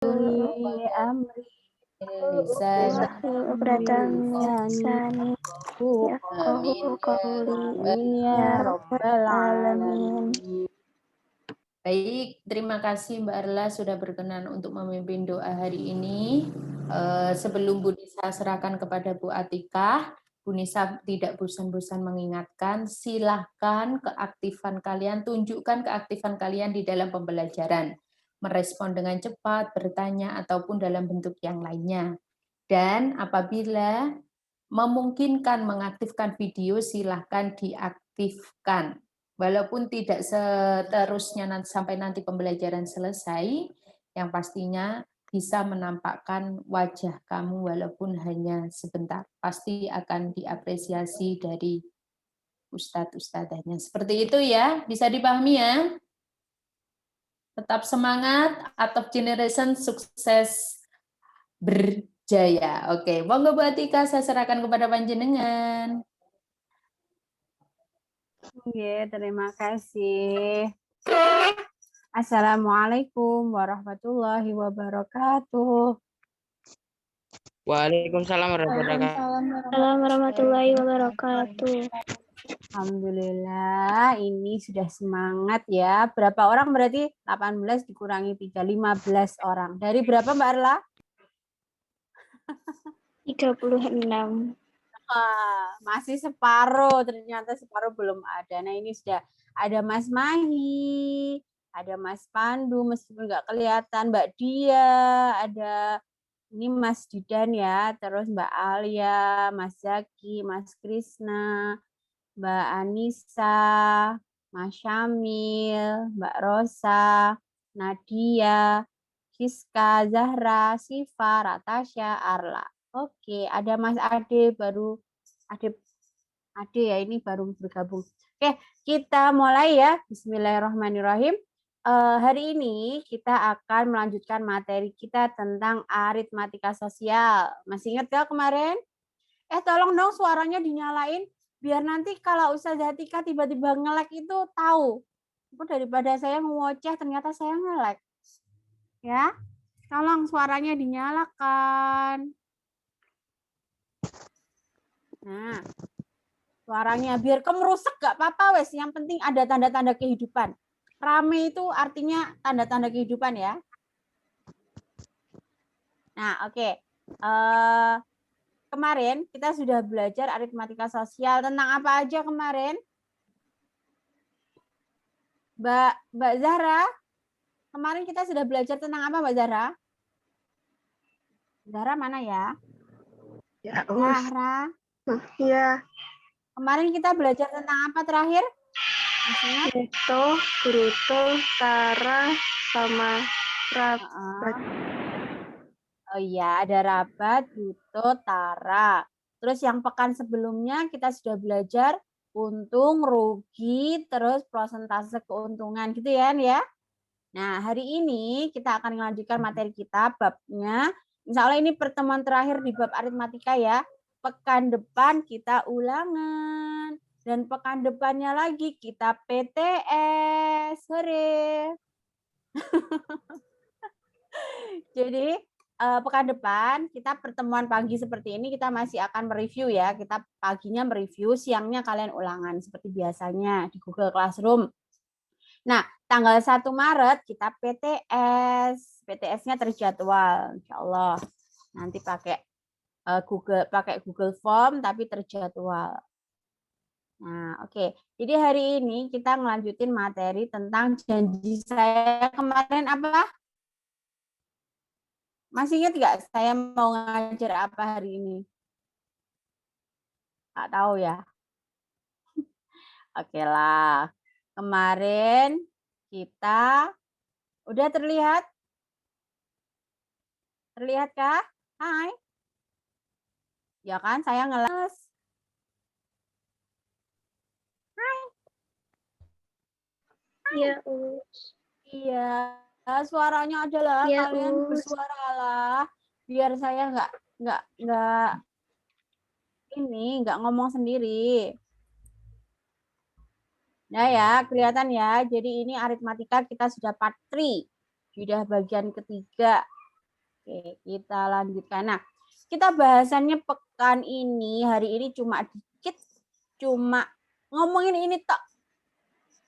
li amri Lisan uqdatan min lisani yafqahu qawli. Amin ya rabbal alamin. Baik, terima kasih Mbak Arla sudah berkenan untuk memimpin doa hari ini. Sebelum Bu Nisa serahkan kepada Bu Atikah, Bu Nisa tidak bosan-bosan mengingatkan, silahkan keaktifan kalian, tunjukkan keaktifan kalian di dalam pembelajaran. Merespon dengan cepat, bertanya, ataupun dalam bentuk yang lainnya. Dan apabila memungkinkan mengaktifkan video, silahkan diaktifkan. Walaupun tidak seterusnya sampai nanti pembelajaran selesai, yang pastinya bisa menampakkan wajah kamu walaupun hanya sebentar. Pasti akan diapresiasi dari ustadz-ustadzahnya. Seperti itu ya, bisa dipahami ya? Tetap semangat, out of generation, sukses berjaya. Oke, monggo Bu Atika, saya serahkan kepada panjenengan. Terima kasih. Assalamualaikum warahmatullahi wabarakatuh. Waalaikumsalam warahmatullahi wabarakatuh. Alhamdulillah, ini sudah semangat ya. Berapa orang berarti? 18 dikurangi 3, 15 orang. Dari berapa Mbak Arla? 36. Masih separuh, ternyata separuh belum ada. Nah ini sudah ada Mas Mahi, ada Mas Pandu, meskipun nggak kelihatan, Mbak Dia, ada ini Mas Didan ya, terus Mbak Alia, Mas Zaki, Mas Krisna, Mbak Anissa, Mas Syamil, Mbak Rosa, Nadia, Siska, Zahra, Siva, Ratasha, Arla. Oke, ada Mas Ade baru Ade ya, ini baru bergabung. Oke, kita mulai ya. Bismillahirrahmanirrahim. Hari ini kita akan melanjutkan materi kita tentang aritmatika sosial. Masih ingat gak kemarin? Tolong dong suaranya dinyalain biar nanti kalau Ustazah Atika tiba-tiba nge-lag itu tahu. Daripada saya ngoceh ternyata saya nge-lag. Ya. Tolong suaranya dinyalakan. Nah, suaranya biar kemerusak gak apa-apa wes, yang penting ada tanda-tanda kehidupan. Rame itu artinya tanda-tanda kehidupan ya. Nah, oke. Kemarin kita sudah belajar aritmatika sosial tentang apa aja kemarin? Mbak Zahra, kemarin kita sudah belajar tentang apa Mbak Zahra? Zahra mana ya? Ya, Zahra. Ya. Kemarin kita belajar tentang apa terakhir? Itu, Bruto, Tara, sama Rabat. Oh iya, ada Rabat, Bruto, Tara. Terus yang pekan sebelumnya kita sudah belajar untung, rugi, terus persentase keuntungan gitu ya. Nah, hari ini kita akan melanjutkan materi kita babnya. Insya Allah ini pertemuan terakhir di bab aritmatika ya. Pekan depan kita ulangan. Dan pekan depannya lagi kita PTS. Hore. Jadi pekan depan kita pertemuan pagi seperti ini kita masih akan mereview ya. Kita paginya mereview, siangnya kalian ulangan seperti biasanya di Google Classroom. Nah, tanggal 1 Maret kita PTS. PTS-nya terjadwal, insya Allah. Nanti pakai Google Form tapi terjadwal. Nah, oke. Jadi hari ini kita ngelanjutin materi tentang janji saya kemarin apa? Masih ingat nggak saya mau ngajar apa hari ini? Nggak tahu ya. Oke lah. Kemarin kita udah terlihat? Terlihatkah? Hai. Ya kan, saya ngeles. Hai. Iya, Iya, suaranya adalah ya, kalian bersuaralah biar saya nggak ngomong sendiri. Nah ya, kelihatan ya. Jadi ini aritmatika kita sudah part 3. Sudah bagian ketiga. Oke, kita lanjutkan. Nah, kita bahasannya pekan ini, hari ini cuma dikit, cuma ngomongin ini tok.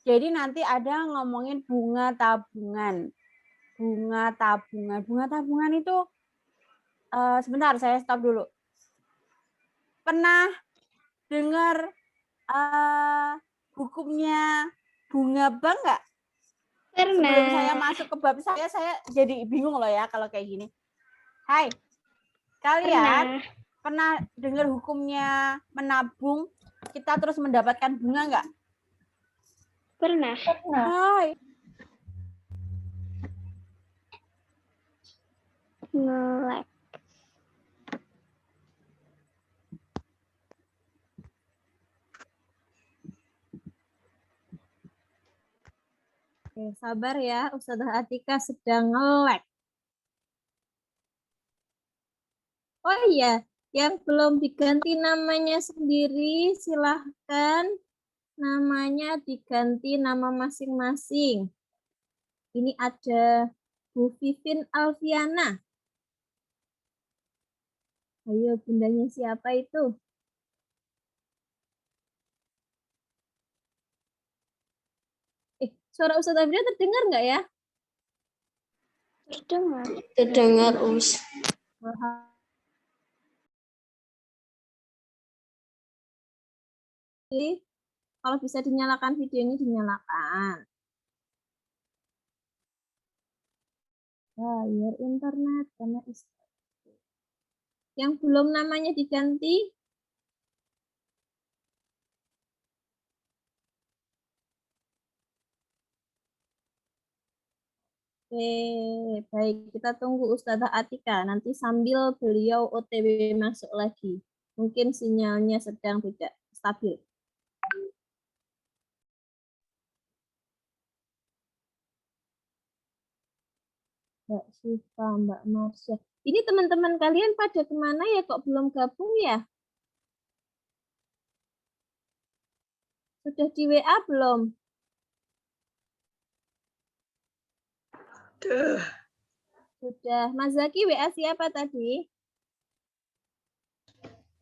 Jadi nanti ada ngomongin bunga tabungan. Bunga tabungan. Bunga tabungan itu, sebentar saya stop dulu. Pernah dengar hukumnya bunga bank nggak? Pernah. Sebelum saya masuk ke bab saya jadi bingung loh ya kalau kayak gini. Hai, kalian pernah dengar hukumnya menabung kita terus mendapatkan bunga nggak? Pernah. Hai. Nge-lag. Oke, sabar ya, Ustazah Atika sedang nge-lag. Oh iya, yang belum diganti namanya sendiri, silahkan namanya diganti nama masing-masing. Ini ada Bu Vivin Alfiana. Ayo, bundanya siapa itu? Suara Ustazah Fida terdengar nggak ya? Terdengar. Terdengar, Us. Jadi, kalau bisa dinyalakan videonya, dinyalakan. Bayar internet karena yang belum namanya diganti. Oke, baik. Kita tunggu Ustazah Atika. Nanti sambil beliau OTW masuk lagi. Mungkin sinyalnya sedang tidak stabil. Mbak Syifa, Mbak Marsha. Ini teman-teman kalian pada kemana ya? Kok belum gabung ya? Sudah di WA belum? Sudah. Mas Zaki WA siapa tadi?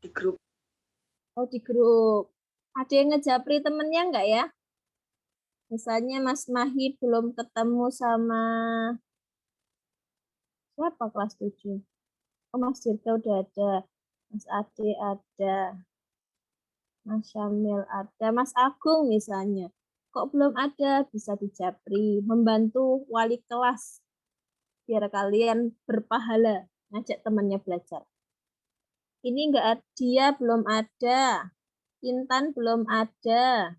Di grup. Oh, di grup. Ada yang ngejapri temennya enggak ya? Misalnya Mas Mahi belum ketemu sama siapa kelas 7? Oh, Mas Dirga udah ada. Mas Ade ada. Mas Syamil ada. Mas Agung misalnya. Kok belum ada? Bisa dijapri. Membantu wali kelas. Biar kalian berpahala. Ngajak temannya belajar. Ini enggak, dia belum ada. Intan belum ada.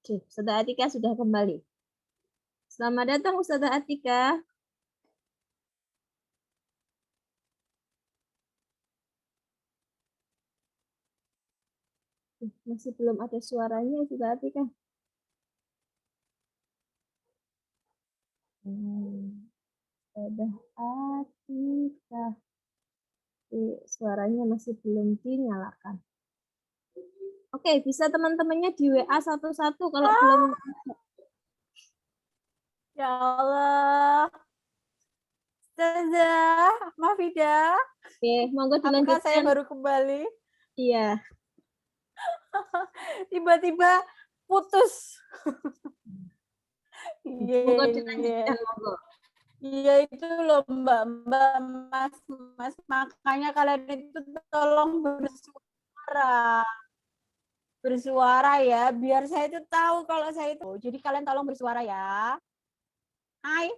Oke, Ustazah Atika sudah kembali. Selamat datang Ustazah Atika. Masih belum ada suaranya Ustazah Atika. Ustazah Atika. Suaranya masih belum dinyalakan. Oke, bisa teman-temannya di WA satu-satu kalau belum. Ya Allah. Ustazah, Mafida. Oke, monggo dilanjutkan. Apakah saya baru kembali? Iya. Tiba-tiba putus. Monggo dilanjutkan, monggo. Iya itu loh Mbak, Mas, makanya kalian itu tolong bersuara ya, biar saya itu tahu kalau saya itu. Jadi kalian tolong bersuara ya. Hai.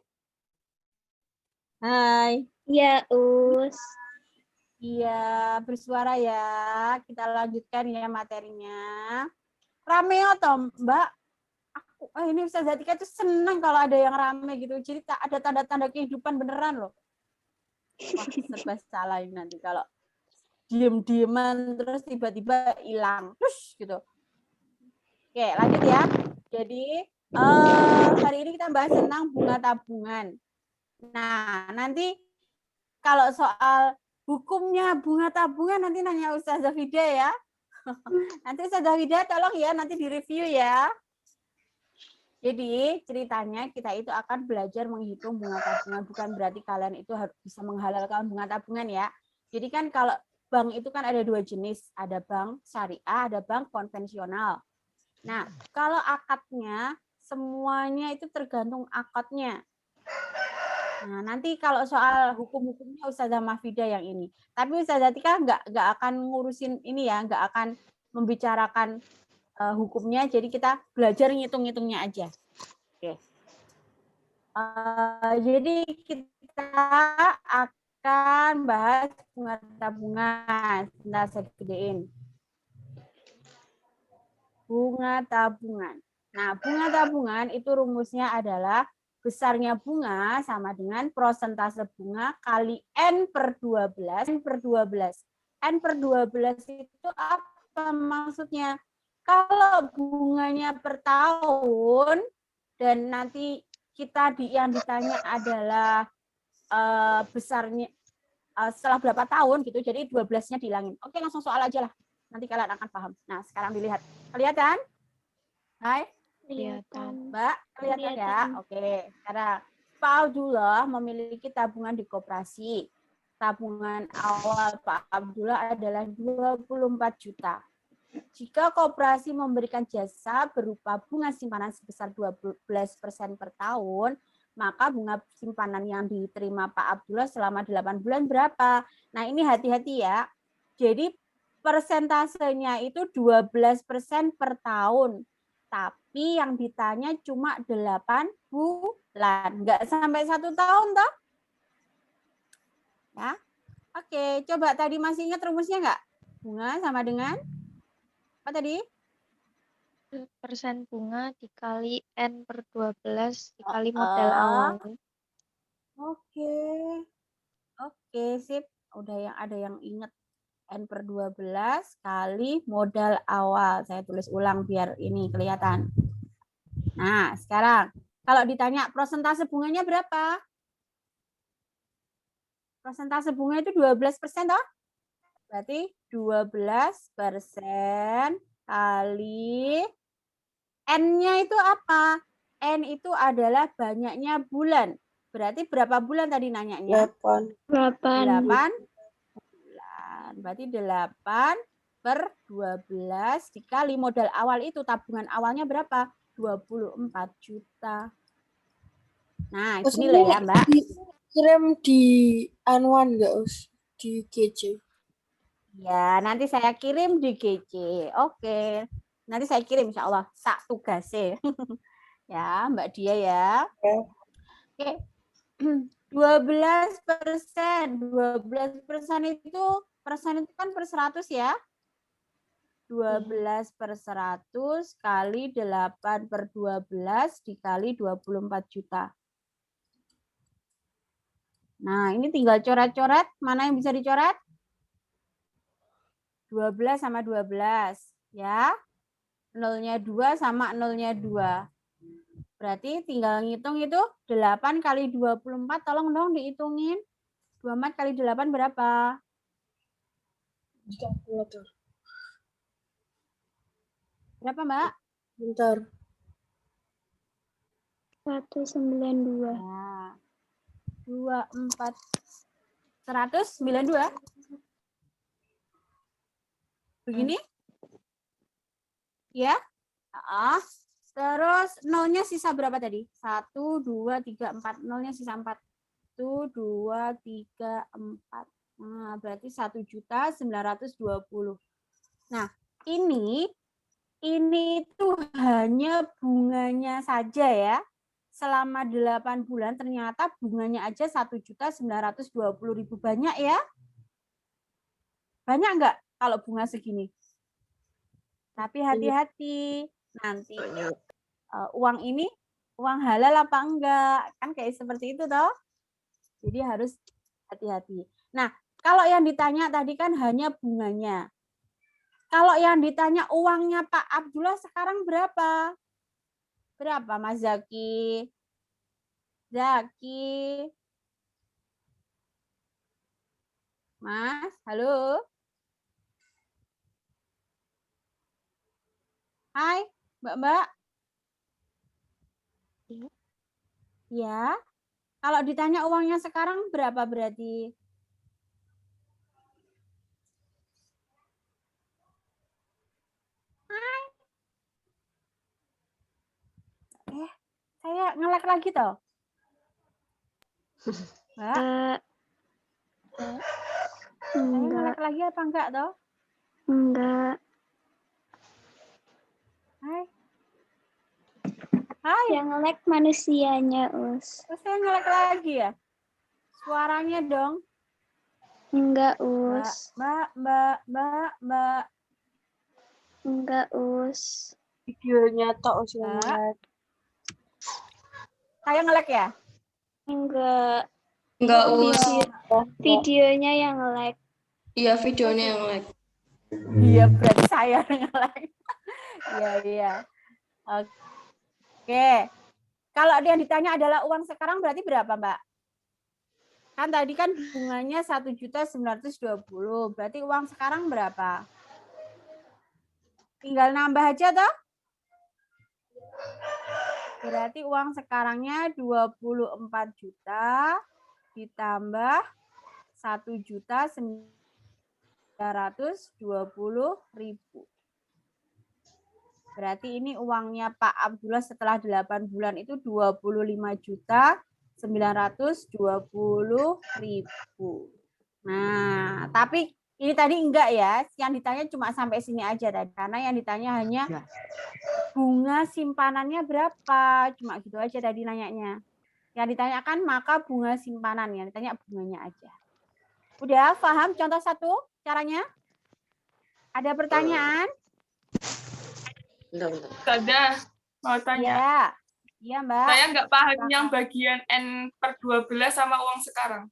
Hai. Ya, Us. Iya, bersuara ya. Kita lanjutkan ya materinya. Rame atau Mbak? Ini Ustazah Atika tuh senang kalau ada yang rame gitu. Jadi ada tanda-tanda kehidupan beneran loh. Wah, serba salah ini nanti kalau diem-dieman terus tiba-tiba hilang. Terus gitu. Oke, lanjut ya. Jadi hari ini kita bahas tentang bunga tabungan. Nah, nanti kalau soal hukumnya bunga tabungan nanti nanya Ustazah Fida ya. Nanti Ustazah Fida tolong ya nanti direview ya. Jadi ceritanya kita itu akan belajar menghitung bunga tabungan, bukan berarti kalian itu harus bisa menghalalkan bunga tabungan ya. Jadi kan kalau bank itu kan ada dua jenis, ada bank syariah, ada bank konvensional. Nah, kalau akadnya semuanya itu tergantung akadnya. Nah, nanti kalau soal hukum-hukumnya Ustazah Mahfida yang ini. Tapi Ustazah Tika nggak akan ngurusin ini ya, nggak akan membicarakan hukumnya, jadi kita belajar ngitung-ngitungnya aja. Oke. Jadi kita akan bahas bunga tabungan. Sebentar saya gedein. Bunga tabungan. Nah, bunga tabungan itu rumusnya adalah besarnya bunga sama dengan prosentase bunga kali N per 12. N per 12. N per 12 itu apa maksudnya? Kalau bunganya per tahun dan nanti kita yang ditanya adalah besarnya setelah berapa tahun gitu, jadi 12-nya dihilangin. Oke, langsung soal aja lah. Nanti kalian akan paham. Nah, sekarang dilihat. Kelihatan? Hai? Kelihatan. Mbak, kelihatan ya? Oke, sekarang Pak Abdullah memiliki tabungan di koperasi. Tabungan awal Pak Abdullah adalah 24 juta. Jika koperasi memberikan jasa berupa bunga simpanan sebesar 12% per tahun, maka bunga simpanan yang diterima Pak Abdullah selama 8 bulan berapa? Nah, ini hati-hati ya. Jadi persentasenya itu 12% per tahun. Tapi yang ditanya cuma 8 bulan. Enggak sampai 1 tahun toh? Ya. Oke, coba tadi masih ingat rumusnya enggak? Bunga sama dengan apa tadi? Persen bunga dikali N per 12 dikali modal awal. Oke. Oke, sip. Udah ada yang ingat. N per 12 kali modal awal. Saya tulis ulang biar ini kelihatan. Nah, sekarang kalau ditanya persentase bunganya berapa? Persentase bunga itu 12% toh? Berarti 12% kali N-nya itu apa? N itu adalah banyaknya bulan. Berarti berapa bulan tadi nanyanya? 8 bulan. Berarti 8 per 12 dikali modal awal itu. Tabungan awalnya berapa? 24 juta. Nah, gini loh ya, Mbak. Kirim di anuan enggak, Us? Di GC. Ya, nanti saya kirim di GC. Oke. Nanti saya kirim insya Allah. Sak tugasnya. Ya, Mbak Dia ya. Oke. 12%. 12% itu kan per 100 ya. 12 per 100 kali 8 per 12 dikali 24 juta. Nah, ini tinggal coret-coret. Mana yang bisa dicoret? 12 sama 12. Ya. Nolnya 2 sama nolnya 2. Berarti tinggal ngitung itu 8 kali 24. Tolong dong dihitungin. 24 kali 8 berapa? Berapa, Mbak? Bentar. 192. Nah, 24 192. Begini? Ya? Terus nolnya sisa berapa tadi? 1, 2, 3, 4. Nolnya sisa 4. 1, 2, 3, 4. Nah, berarti 1.920. Nah, ini tuh hanya bunganya saja ya. Selama 8 bulan ternyata bunganya aja 1.920.000. Banyak ya? Banyak enggak kalau bunga segini? Tapi hati-hati. Nanti uang ini uang halal apa enggak? Kan kayak seperti itu toh. Jadi harus hati-hati. Nah, kalau yang ditanya tadi kan hanya bunganya. Kalau yang ditanya uangnya Pak Abdullah sekarang berapa? Berapa Mas Zaki? Zaki? Mas, halo? Hai, Mbak-mbak. Ya. Kalau ditanya uangnya sekarang berapa berarti? Saya nge-lag lagi toh. Mbak, Enggak, saya enggak, nge-lag lagi apa enggak toh? enggak. Hai. Hai. Yang lag manusianya, Us. Terus saya nge-lag lagi ya? Suaranya dong. Enggak, Mbak, Us. mbak. Enggak, Us. Videonya tok Us yang Mbak. nge-lag. Saya nge-lag ya? Enggak. Enggak, Oh, Us. enggak. Videonya yang lag. Iya, videonya yang lag. Iya, berarti saya nge-lag. Iya. Oke. Kalau yang ditanya adalah uang sekarang berarti berapa, Mbak? Kan tadi kan bunganya 1.920.000. Berarti uang sekarang berapa? Tinggal nambah aja toh? Berarti uang sekarangnya 24 juta ditambah 1.920.000. Berarti ini uangnya Pak Abdullah setelah 8 bulan itu 25.920.000. Nah, tapi ini tadi enggak ya, yang ditanya cuma sampai sini aja tadi, karena yang ditanya hanya bunga simpanannya berapa, cuma gitu aja tadi nanyanya. Yang ditanyakan maka bunga simpanan, yang ditanya bunganya aja. Udah paham contoh satu caranya? Ada pertanyaan? Bentar. Ada, mau tanya. Iya. Iya, Mbak. Saya nggak paham yang bagian N/12 sama uang sekarang.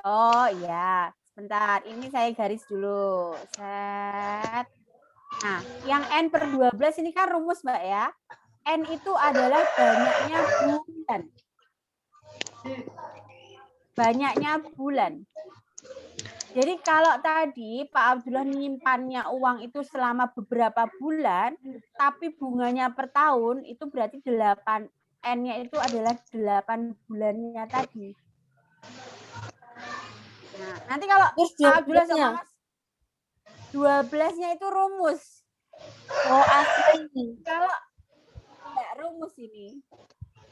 Oh iya, sebentar. Ini saya garis dulu. Set. Nah, yang N/12 ini kan rumus, Mbak ya. N itu adalah banyaknya bulan. Banyaknya bulan. Jadi kalau tadi Pak Abdullah menyimpannya uang itu selama beberapa bulan, tapi bunganya per tahun, itu berarti 8. N-nya itu adalah 8 bulannya tadi. Nah, nanti kalau Terus Pak Abdullah 12-nya? sama Mas 12-nya itu rumus. Oh, asli. Kalau enggak rumus ini.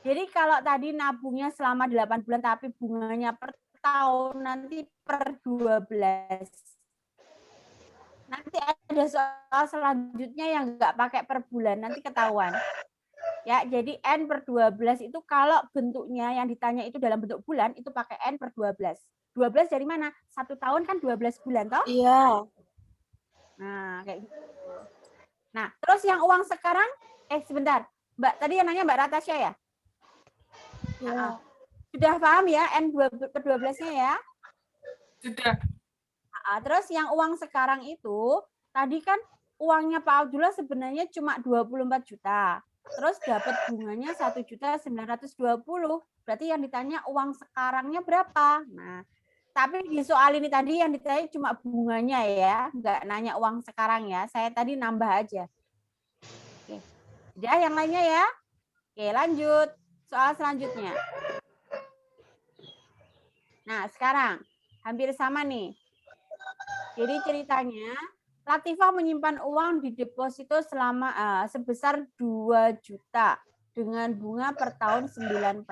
Jadi kalau tadi nabungnya selama 8 bulan tapi bunganya per tahun, nanti per 12. Nanti ada soal selanjutnya yang enggak pakai per bulan, nanti ketahuan. Ya, jadi N/12 itu kalau bentuknya yang ditanya itu dalam bentuk bulan, itu pakai N/12. 12 dari mana? 1 tahun kan 12 bulan, toh? Iya. Nah, kayak gitu. Nah, terus yang uang sekarang, sebentar. Mbak, tadi yang nanya Mbak Ratasya ya? Ya. Sudah paham ya N/12-nya ya? Sudah. Terus yang uang sekarang itu, tadi kan uangnya Pak Abdullah sebenarnya cuma 24 juta. Terus dapat bunganya 1.920.000. Berarti yang ditanya uang sekarangnya berapa? Nah, tapi di soal ini tadi yang ditanya cuma bunganya ya, nggak nanya uang sekarang ya. Saya tadi nambah aja. Oke. Udah yang lainnya ya? Oke, lanjut. Soal selanjutnya. Nah, sekarang hampir sama nih. Jadi ceritanya Latifah menyimpan uang di deposito selama sebesar 2 juta dengan bunga per tahun 9%.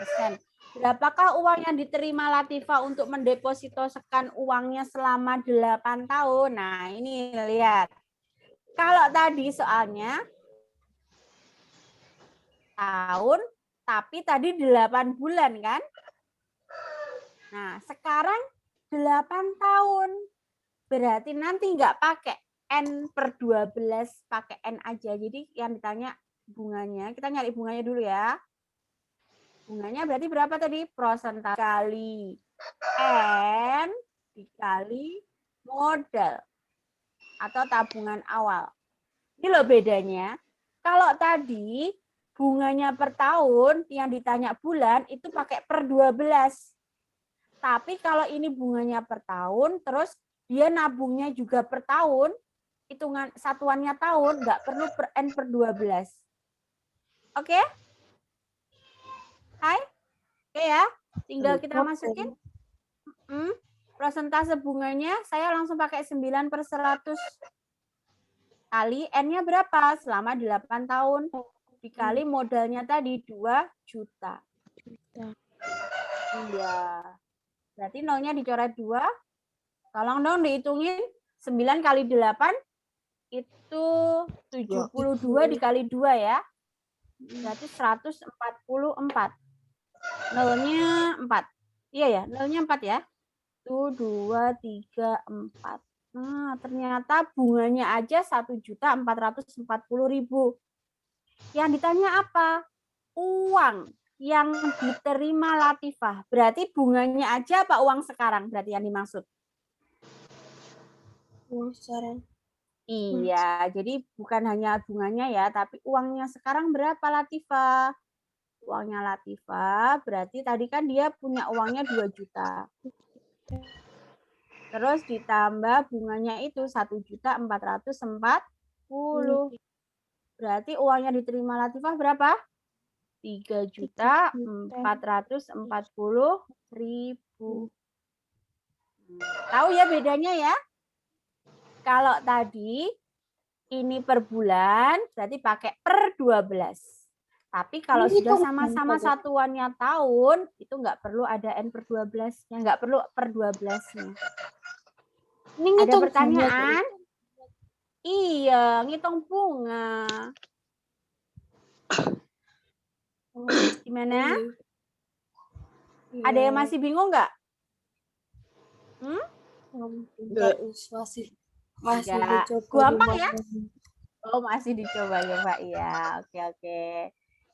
Berapakah uang yang diterima Latifah untuk mendepositokan uangnya selama 8 tahun? Nah, ini lihat. Kalau tadi soalnya tahun, tapi tadi 8 bulan kan? Nah, sekarang 8 tahun. Berarti nanti nggak pakai N/12, pakai N aja. Jadi yang ditanya bunganya, kita nyari bunganya dulu ya. Bunganya berarti berapa tadi? Prosentase kali N dikali modal atau tabungan awal. Ini loh bedanya. Kalau tadi bunganya per tahun, yang ditanya bulan, itu pakai per 12. Tapi kalau ini bunganya per tahun, terus dia nabungnya juga per tahun, hitungan satuannya tahun, nggak perlu per N/12. Oke? Hai? Oke ya, tinggal kita Oke. masukin. Persentase bunganya saya langsung pakai 9/100 kali N-nya berapa? Selama 8 tahun. Dikali modalnya tadi 2 juta. Iya. Berarti nolnya dicoret 2. Tolong dong dihitungin. 9 kali 8 itu 72 dikali 2 ya. Berarti 144. Nolnya 4. Iya ya, nolnya 4 ya. 1, 2, 3, 4. Nah, ternyata bunganya aja 1.440.000. Yang ditanya apa? Uang yang diterima Latifah. Berarti bunganya aja apa uang sekarang? Berarti yang dimaksud. Uang sekarang. Iya, jadi bukan hanya bunganya ya, tapi uangnya sekarang berapa Latifah? Uangnya Latifah berarti tadi kan dia punya uangnya 2 juta. Terus ditambah bunganya itu 1.440.000. Berarti uangnya diterima Latifah berapa? 3.440.000. Tahu ya bedanya ya? Kalau tadi ini per bulan berarti pakai per 12. Tapi kalau sudah sama-sama satuannya tahun, itu nggak perlu ada N per 12-nya, nggak perlu per 12-nya. Ada pertanyaan? Iya, ngitung bunga. Gimana? Ada yang masih bingung nggak? Enggak, masih Enggak. dicoba. Gampang ya? Oh, masih dicoba ya, Mbak. Iya, oke.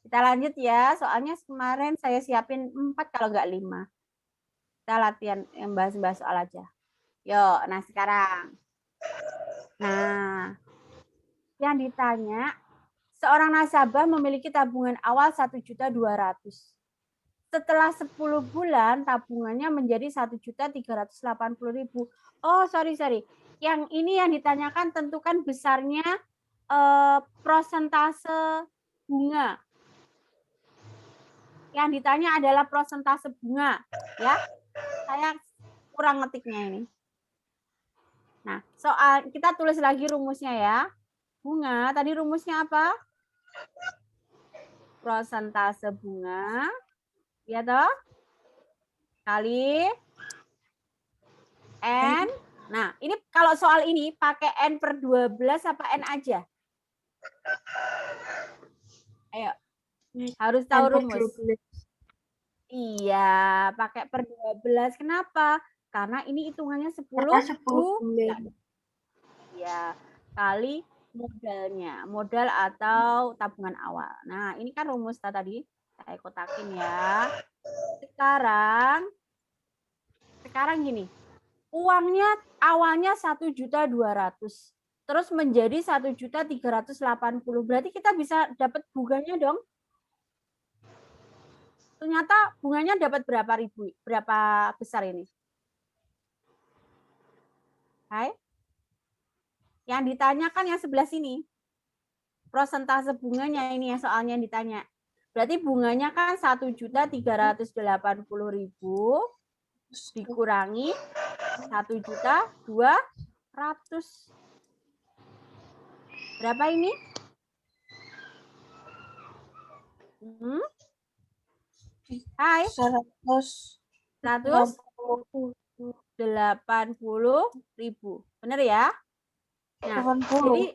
Kita lanjut ya, soalnya kemarin saya siapin 4 kalau nggak 5. Kita latihan yang bahas-bahas soal aja. Yuk, nah sekarang. Nah, yang ditanya, seorang nasabah memiliki tabungan awal 1.200.000. Setelah 10 bulan, tabungannya menjadi 1.380.000. Oh, sorry. Yang ini yang ditanyakan tentukan besarnya prosentase bunga. Yang ditanya adalah prosentase bunga, ya. Saya kurang ngetiknya ini. Nah, soal kita tulis lagi rumusnya ya. Bunga, tadi rumusnya apa? Prosentase bunga, ya toh? Kali N. Nah, ini kalau soal ini pakai N per 12 apa N aja? Ayo. Harus tahu rumus. Iya, pakai per 12. Kenapa? Karena ini hitungannya 10 bulan. Ya, kali modalnya. Modal atau tabungan awal. Nah, ini kan rumus tadi. Saya kotakin ya. Sekarang gini. Uangnya awalnya 1.200.000. Terus menjadi 1.380.000. Berarti kita bisa dapat bunganya dong. Ternyata bunganya dapat berapa ribu? Berapa besar ini? Hai. Yang ditanyakan yang sebelah sini. Persentase bunganya ini ya soalnya yang ditanya. Berarti bunganya kan 1.380.000 dikurangi 1.200.000. Berapa ini? Hai. 180.000. Benar ya? Nah, jadi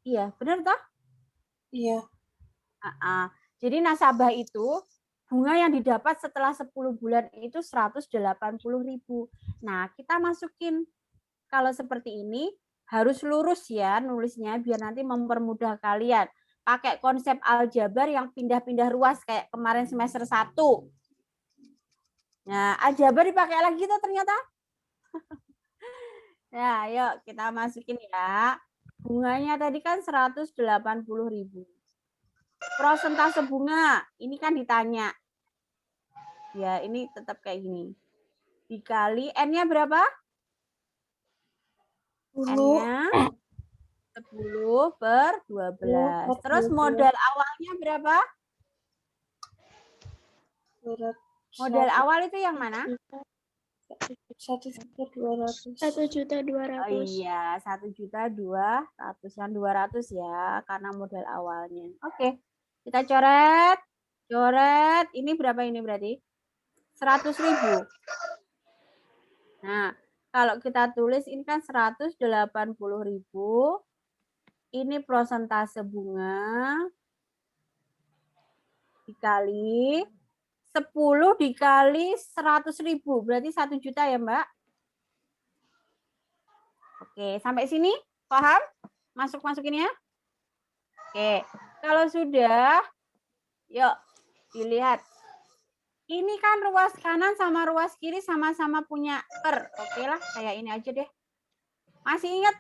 iya, benar toh? Iya. Jadi nasabah itu bunga yang didapat setelah 10 bulan itu 180.000. Nah, kita masukin kalau seperti ini harus lurus ya nulisnya biar nanti mempermudah kalian. Pakai konsep aljabar yang pindah-pindah ruas kayak kemarin semester 1. Nah, aljabar dipakai lagi tuh ternyata. Nah, yuk kita masukin ya. Bunganya tadi kan 180.000. Prosentase bunga, ini kan ditanya. Ya, ini tetap kayak gini. Dikali N-nya berapa? N-nya 10 per 12. Terus modal awalnya berapa? Modal awal itu yang mana? 1.200.000. 1.200.000. Oh iya, 1.200.000 yang 200 ya, karena modal awalnya. Oke, kita coret. Coret, ini berapa ini berarti? 100.000. Nah, kalau kita tulis ini kan 180.000. Ini prosentase bunga dikali 10 dikali 100.000. Berarti 1 juta ya, Mbak? Oke, sampai sini paham? Masuk-masukin ya? Oke, kalau sudah, yuk dilihat. Ini kan ruas kanan sama ruas kiri sama-sama punya per. Oke lah, saya ini aja deh. Masih ingat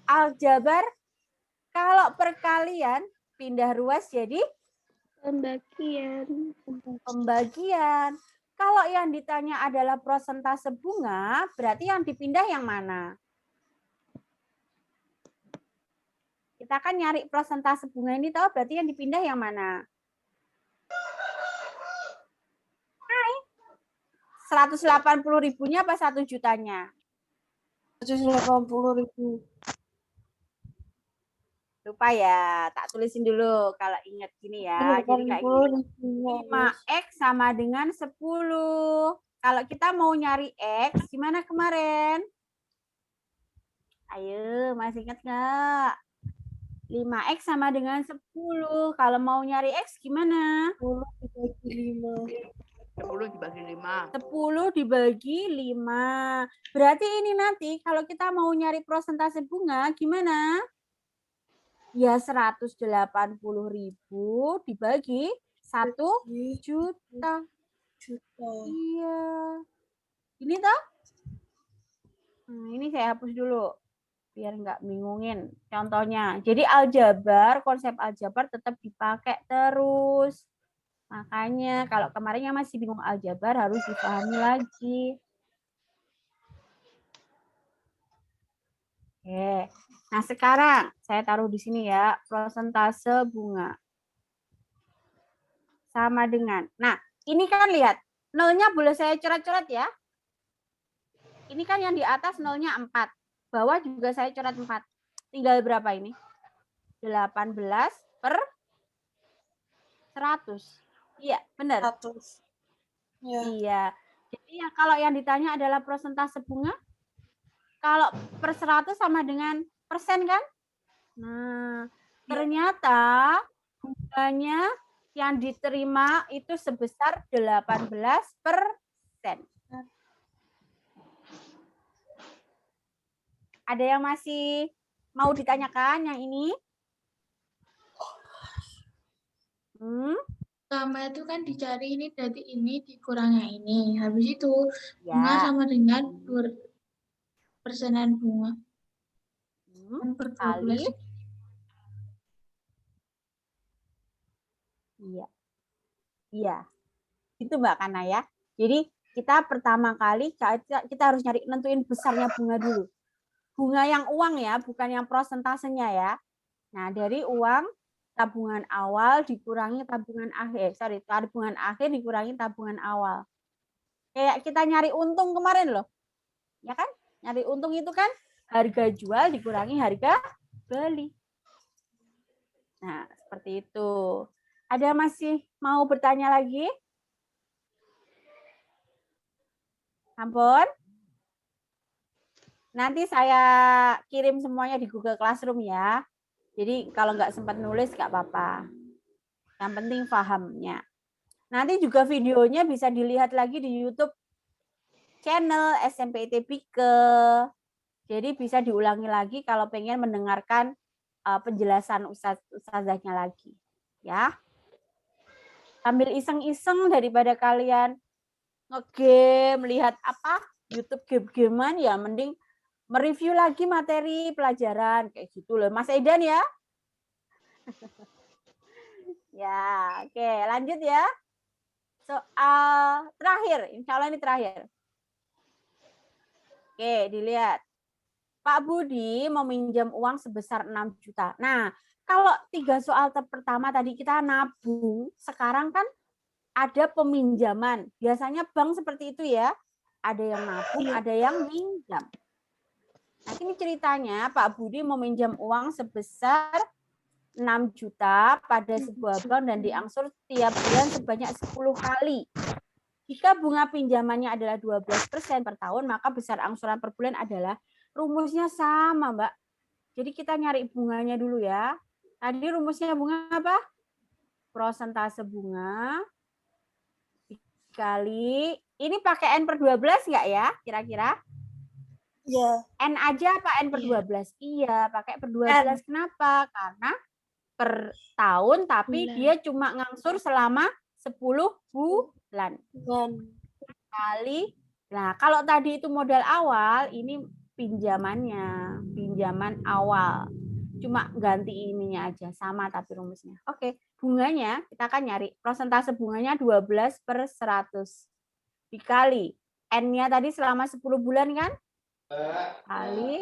aljabar? Kalau perkalian pindah ruas jadi Pembagian. pembagian. Kalau yang ditanya adalah prosentase bunga, berarti yang dipindah yang mana? Kita kan nyari prosentase bunga ini tahu berarti yang dipindah yang mana? Hai. 180.000-nya apa 1 jutanya? 180.000. Lupa ya, tak tulisin dulu kalau ingat gini ya. Jadi kayak gini. 5X sama dengan 10. Kalau kita mau nyari X, gimana kemarin? Ayo, masih ingat nggak? 5X sama dengan 10. Kalau mau nyari X gimana? 10 dibagi 5. 10 dibagi 5. 10 dibagi 5. Berarti ini nanti kalau kita mau nyari prosentase bunga gimana? Ya 180.000 dibagi 1 juta. Iya. Ini toh? Nah, ini saya hapus dulu. Biar nggak bingungin contohnya. Jadi aljabar, konsep aljabar tetap dipakai terus. Makanya kalau kemarin yang masih bingung aljabar harus dipahami lagi. Oke. Nah, sekarang saya taruh di sini ya, prosentase bunga. Sama dengan. Nah, ini kan lihat, nolnya boleh saya coret-coret ya. Ini kan yang di atas nolnya 4. Bawah juga saya coret 4. Tinggal berapa ini? 18 per 100. Iya, benar. 100. Ya. Iya. Jadi ya kalau yang ditanya adalah prosentase bunga, kalau per 100 sama dengan persen kan? Nah, ternyata bunganya yang diterima itu sebesar 18%. Ada yang masih mau ditanyakan yang ini? Pertama itu kan dicari ini dari ini dikurangnya ini. Habis itu bunga Ya. sama dengan persenan bunga. Per 12. Kali. Iya. Iya. Itu Mbak Kana ya. Jadi kita pertama kali kita harus nyari nentuin besarnya bunga dulu. Bunga yang uang ya, bukan yang prosentasenya ya. Nah, dari uang tabungan awal dikurangi tabungan akhir. Tabungan akhir dikurangi tabungan awal. Kayak kita nyari untung kemarin loh. Ya kan? Nyari untung itu kan harga jual dikurangi harga beli. Nah, seperti itu. Ada masih mau bertanya lagi? Ampun. Nanti saya kirim semuanya di Google Classroom ya. Jadi kalau nggak sempat nulis nggak apa-apa. Yang penting pahamnya. Nanti juga videonya bisa dilihat lagi di YouTube channel SMPIT Pike. Jadi bisa diulangi lagi kalau pengen mendengarkan penjelasan ustazahnya lagi. Ya. Sambil iseng-iseng daripada kalian nge-game, lihat apa YouTube game-gamean ya mending mereview lagi materi pelajaran kayak gitu loh. Mas Edan ya. Ya, oke, lanjut ya. Soal terakhir, insya Allah ini terakhir. Oke, dilihat. Pak Budi meminjam uang sebesar 6 juta. Nah, kalau 3 soal pertama tadi kita nabung, sekarang kan ada peminjaman. Biasanya bank seperti itu ya. Ada yang nabung, ada yang minjam. Nah, ini ceritanya Pak Budi meminjam uang sebesar 6 juta pada sebuah bank dan diangsur tiap bulan sebanyak 10 kali. Jika bunga pinjamannya adalah 12% per tahun, maka besar angsuran per bulan adalah rumusnya sama, Mbak. Jadi kita nyari bunganya dulu ya. Tadi rumusnya bunga apa? Prosentase bunga dikali, ini pakai N per 12 enggak ya kira-kira? Iya. N aja apa N per 12? Iya, pakai per 12. Kenapa? Karena per tahun tapi dia cuma ngangsur selama 10 bulan. Kali. Nah, kalau tadi itu modal awal, ini pinjamannya, pinjaman awal. Cuma ganti ininya aja, sama tapi rumusnya. Oke, bunganya kita akan nyari. Prosentase bunganya 12/100. Dikali. N-nya tadi selama 10 bulan kan? Kali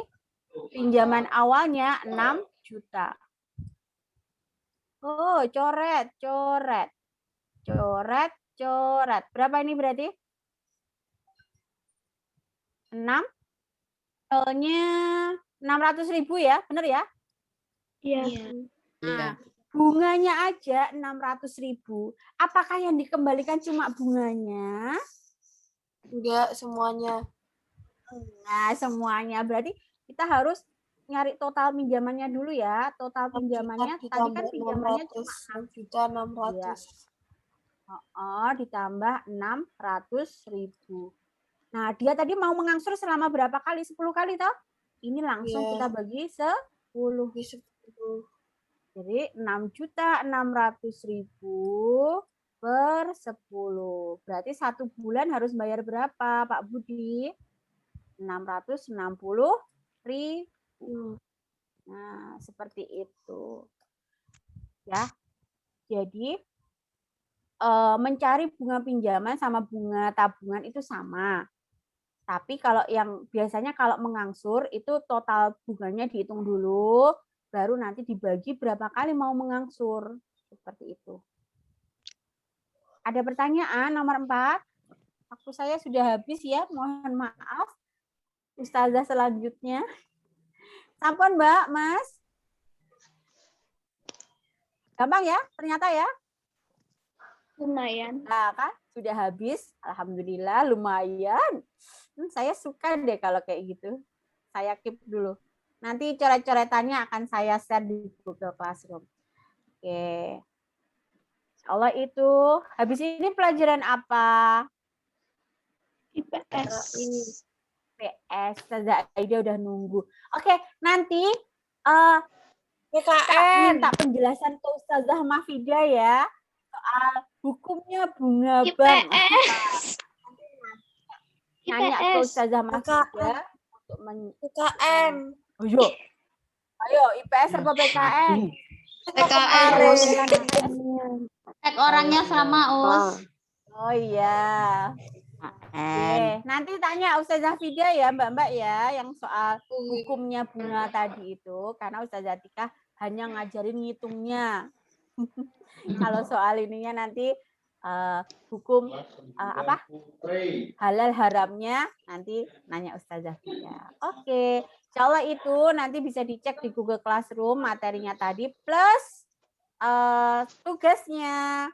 pinjaman awalnya 6 juta. Oh, coret. Berapa ini berarti? 6. Totalnya 600.000 ya, benar ya? Iya. Nah, bunganya aja 600.000. Apakah yang dikembalikan cuma bunganya? Enggak semuanya. Nah, semuanya. Berarti kita harus nyari total pinjamannya dulu ya. Total pinjamannya tadi kan pinjamannya cuma 6.600.000. Ditambah 600.000. Nah, dia tadi mau mengangsur selama berapa kali? 10 kali toh? Ini langsung kita bagi 10. Jadi 6.600.000 per 10. Berarti 1 bulan harus bayar berapa, Pak Budi? 660.000. Nah, seperti itu. Ya. Jadi mencari bunga pinjaman sama bunga tabungan itu sama. Tapi kalau yang biasanya kalau mengangsur itu total bunganya dihitung dulu, baru nanti dibagi berapa kali mau mengangsur. Seperti itu. Ada pertanyaan nomor 4? Waktu saya sudah habis ya, mohon maaf. Ustazah selanjutnya. Sampun Mbak, Mas. Gampang ya, ternyata ya. Lumayan. Nah kan, sudah habis. Alhamdulillah, lumayan. Saya suka deh kalau kayak gitu. Saya keep dulu. Nanti coret-coretannya akan saya share di Google Classroom. Oke. Insya Allah itu. Habis ini pelajaran apa? IPS. IPS. Ustazah Aida udah nunggu. Oke, nanti PKN. tak penjelasan ke Ustazah Mahfidah ya. Soal hukumnya bunga bank. Nanya ke Ustazah Mahfidah untuk PKN. Ayo, IPS apa PKN? PKN. Cek orangnya sama Us. Oh iya. Oke, nanti tanya Ustazah Fida ya Mbak-mbak ya yang soal hukumnya bunga tadi itu karena Ustazah Tika hanya ngajarin ngitungnya. Kalau soal ininya nanti hukum halal haramnya nanti nanya Ustazah Fida. Oke, insya Allah itu nanti bisa dicek di Google Classroom materinya tadi plus tugasnya.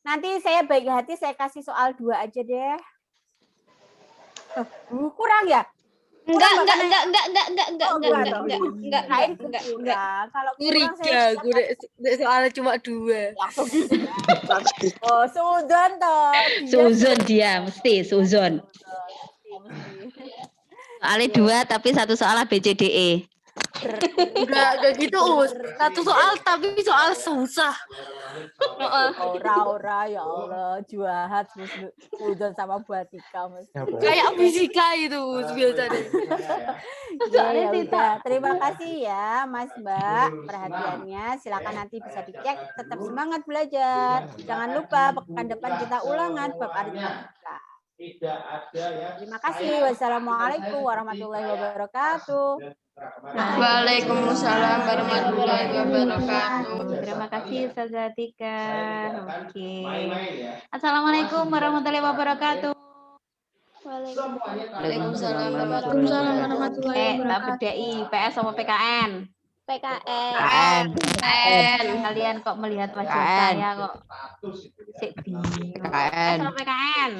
Nanti saya baik hati saya kasih soal 2 aja deh. Kurang ya? Enggak. Kalau Kuriga, gue soalnya cuma 2. Oh, Suzon toh. Suzon dia mesti Suzon. Soalnya 2 tapi 1 soal ABCDE. Enggak gitu, Us. 1 soal tapi soal susah. Ora ya Allah, jahat Suzon sama Buatika mesti. Kayak fisika itu, Us, biasanya. Ya udah, terima kasih ya Mas Mbak perhatiannya. Silakan nanti bisa dicek. Tetap semangat belajar. Jangan lupa pekan depan kita ulangan bab aritmatika. Tidak ada ya. Terima kasih. Wassalamualaikum warahmatullahi wabarakatuh. Waalaikumsalam warahmatullahi wabarakatuh. Terima kasih Ustazah Tika. Oke. Main-main ya. Assalamualaikum warahmatullahi wabarakatuh. Waalaikumsalam warahmatullahi Tak wabarakatuh. bedai PS sama PKN. PKN. Kalian kok melihat wajah PKN. saya kok sik bingung. PS sama PKN.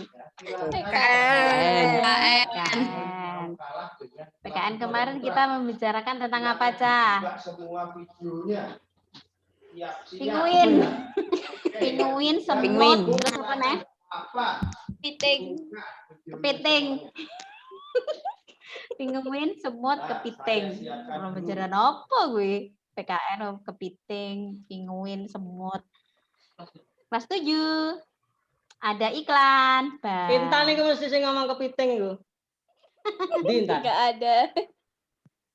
PKN kemarin kita membicarakan tentang apa, Cah? Semua videonya. Pinguin. Pinguin, semut, terus apa nih? Kepiting. Pinguin, semut, kepiting. Pelajaran apa gue? PKN, kepiting, pinguin, semut. Kelas 7. Ada iklan. Intan itu mesti sing ngomong kepiting itu. Intan. Enggak ada.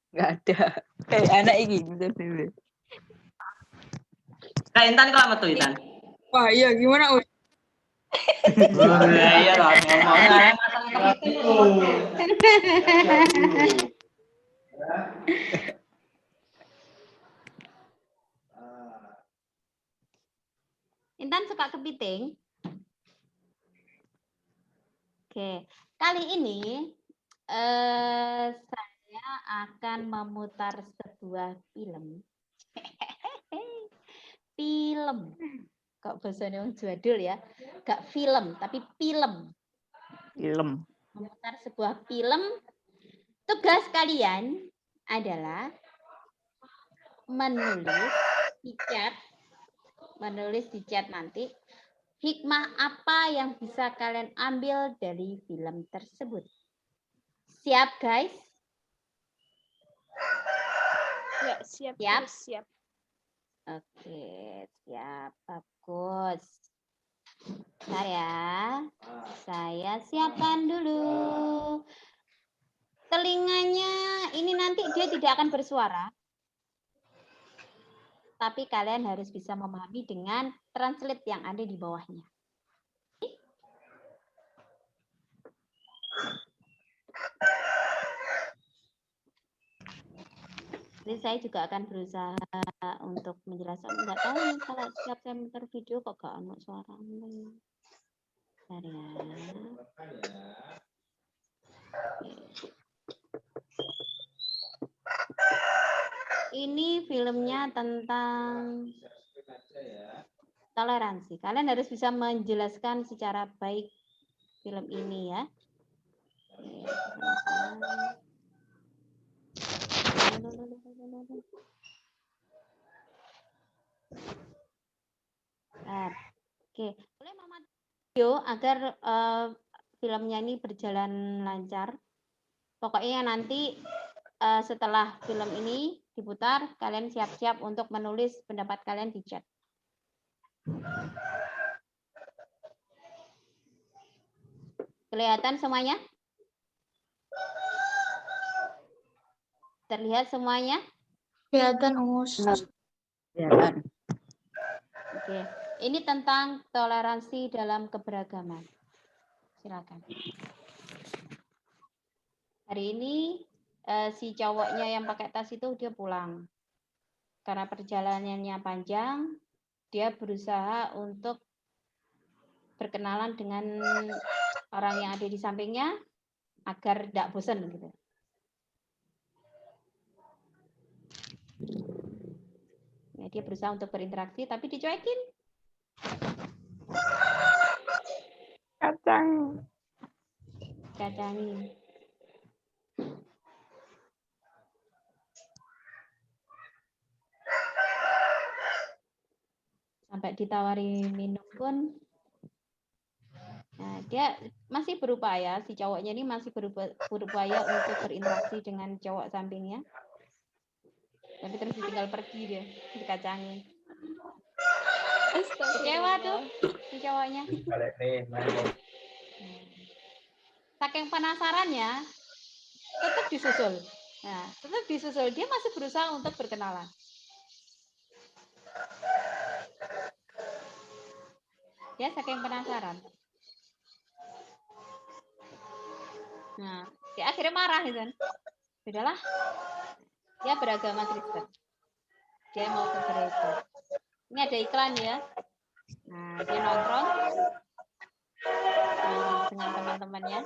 Enggak ada. Anak iki bener dulu. Nah, Intan kok lama tuh Intan? Wah, iya gimana, Us? Iya lah ngomong. Intan suka kepiting? Oke, kali ini saya akan memutar sebuah film. Film. Kok bahasanya orang jadul ya? Gak film, tapi film. Film. Memutar sebuah film. Tugas kalian adalah menulis di chat nanti hikmah apa yang bisa kalian ambil dari film tersebut. Siap, guys? Ya, siap. Siap? Siap. Oke, siap. Bagus. Bentar ya. Saya siapkan dulu. Telinganya ini nanti dia tidak akan bersuara. Tapi kalian harus bisa memahami dengan translate yang ada di bawahnya. Jadi saya juga akan berusaha untuk menjelaskan. Enggak tahu nih kalau setiap saya muter video kok gak ada suara. Bentar ya. Ini filmnya tentang toleransi. Kalian harus bisa menjelaskan secara baik film ini ya. Oke, boleh Mama video agar filmnya ini berjalan lancar. Pokoknya nanti setelah film ini diputar, kalian siap-siap untuk menulis pendapat kalian di chat. Kelihatan semuanya? Terlihat semuanya? Kelihatan, Us. Kelihatan. Oke, ini tentang toleransi dalam keberagaman. Silakan. Hari ini si cowoknya yang pakai tas itu dia pulang. Karena perjalanannya panjang, dia berusaha untuk berkenalan dengan orang yang ada di sampingnya agar tidak bosan gitu. Ya, dia berusaha untuk berinteraksi tapi dicuekin. Kacangi. Sampai ditawari minum pun, nah, dia masih berupaya, si cowoknya ini masih berupaya untuk berinteraksi dengan cowok sampingnya. Tapi terus ditinggal pergi dia, dikacangi. Kecewa tuh si cowoknya. Saking penasarannya, tetap disusul. Nah, tetap disusul. Dia masih berusaha untuk berkenalan. Dia saking penasaran. Nah, dia akhirnya marah kan. Sudahlah, dia beragama Kristen. Dia mau ke gereja. Ini ada iklan ya. Nah, dia nongkrong dengan teman-temannya.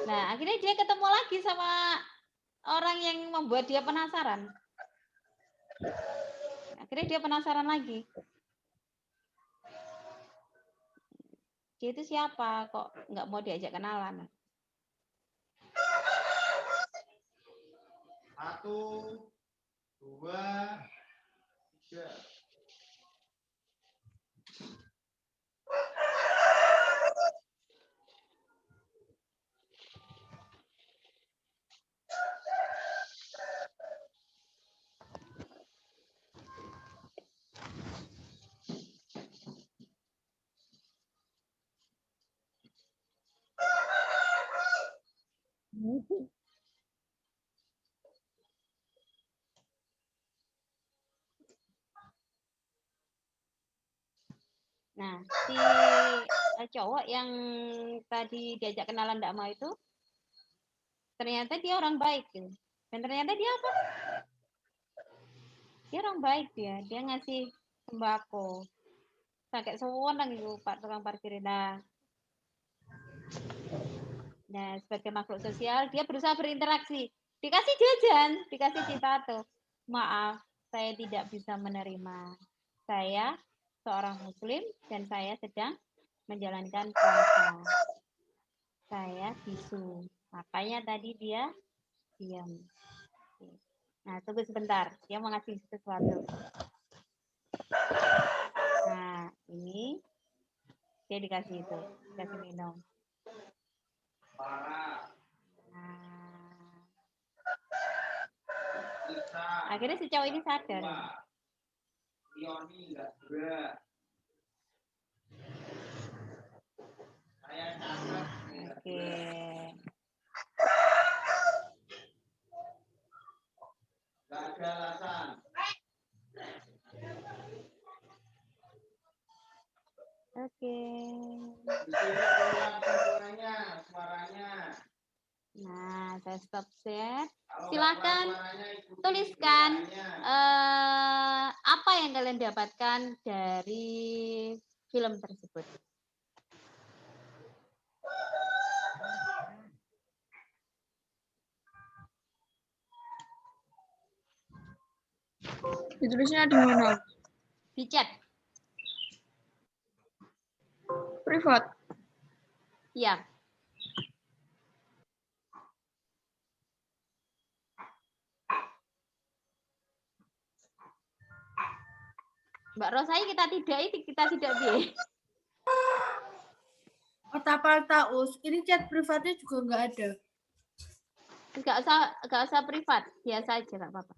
Nah, akhirnya dia ketemu lagi sama orang yang membuat dia penasaran. Akhirnya dia penasaran lagi. Dia itu siapa? Kok nggak mau diajak kenalan? 1, 2, 3. Nah, si cowok yang tadi diajak kenalan nggak mau itu, ternyata dia orang baik gitu. Dan ternyata dia apa? Dia orang baik dia ngasih sembako. Sakit sewenang itu Pak tukang parkir. Nah, sebagai makhluk sosial, dia berusaha berinteraksi. Dikasih jajan, dikasih citato. Maaf, saya tidak bisa menerima. Saya seorang muslim dan saya sedang menjalankan puasa. Saya bisu. Makanya tadi dia diam. Nah, tunggu sebentar. Dia mau ngasih sesuatu. Nah, ini dia dikasih itu, dikasih minum. Akhirnya si cowok ini sadar. Oke. Gak ada alasan. Oke. Suaranya. Nah, saya stop share. Silakan tuliskan apa yang kalian dapatkan dari film tersebut. Ditulisnya di mana? Di chat. Privat. Iya. Mbak Rosai kita tidak bi. Otapal taus. Ini chat privatnya juga nggak ada. Nggak usah privat, biasa aja nggak apa-apa.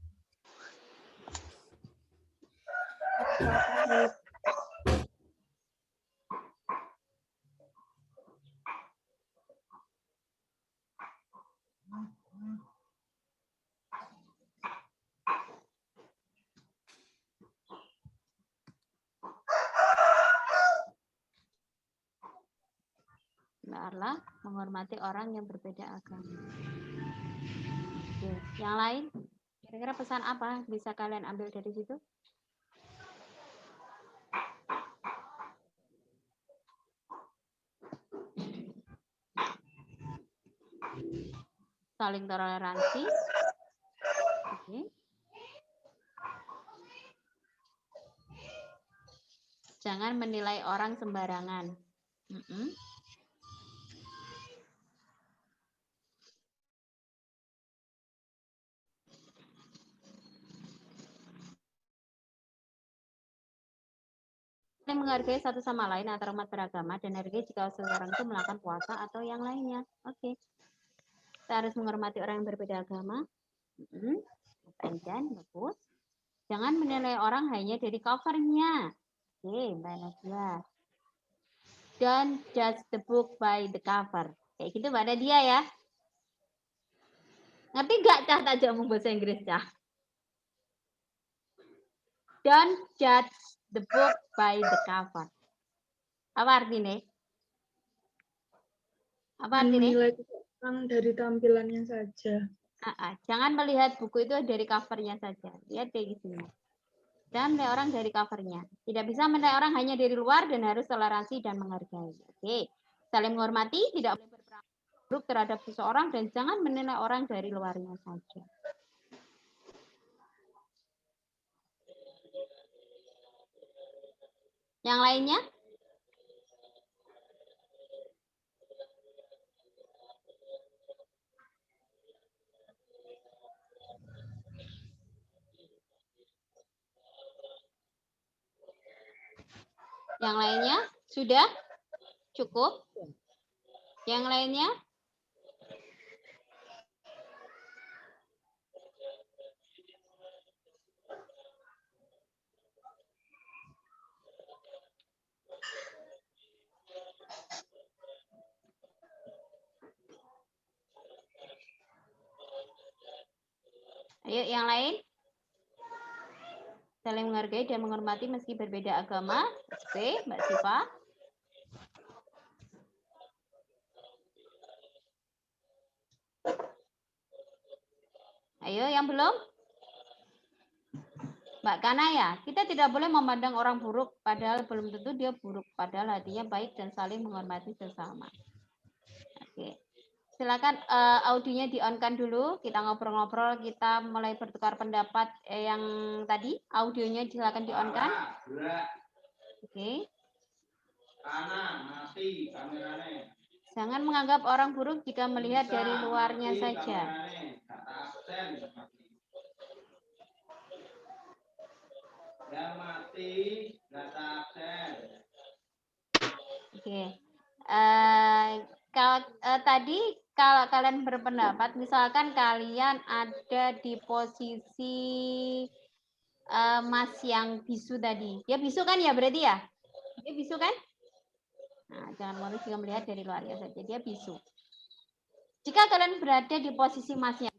Benarlah menghormati orang yang berbeda agama. Oke, yang lain? Kira-kira pesan apa bisa kalian ambil dari situ? Saling toleransi. Oke. Jangan menilai orang sembarangan. Menghargai satu sama lain antara umat beragama dan hargai jika seseorang itu melakukan puasa atau yang lainnya. Oke. Kita harus menghormati orang yang berbeda agama. Dan bagus. Jangan menilai orang hanya dari covernya. Oke, Mbak Nadia. Don't judge the book by the cover. Kayak gitu Mbak Nadia ya. Ngerti nggak Cah tak jamu bahasa Inggris Cah? Don't judge the book by the cover. Apa artinya? Apa artinya? Menilai seseorang dari tampilannya saja. Jangan melihat buku itu dari covernya saja. Lihat kayak gitu. Dan menilai orang dari covernya. Tidak bisa menilai orang hanya dari luar dan harus toleransi dan menghargai. Oke. Saling menghormati, tidak boleh berperan buruk terhadap seseorang dan jangan menilai orang dari luarnya saja. Yang lainnya? Yang lainnya? Sudah? Cukup? Yang lainnya? Ayo, yang lain? Saling menghargai dan menghormati meski berbeda agama. Oke, Mbak Siva. Ayo, yang belum? Mbak Kanaya, kita tidak boleh memandang orang buruk, padahal belum tentu dia buruk. Padahal hatinya baik dan saling menghormati sesama. Oke. Silakan audionya di-on-kan dulu, kita ngobrol-ngobrol, kita mulai bertukar pendapat yang tadi. Audionya silakan di-on-kan. Oke. Kanan, mati kameranya. Jangan menganggap orang buruk jika melihat dari luarnya saja. Yang mati, data absen. Oke. Kalau tadi kalau kalian berpendapat, misalkan kalian ada di posisi Mas yang bisu tadi. Dia bisu kan ya berarti ya? Dia bisu kan? Nah, jangan modus juga melihat dari luarnya saja. Dia bisu. Jika kalian berada di posisi Mas yang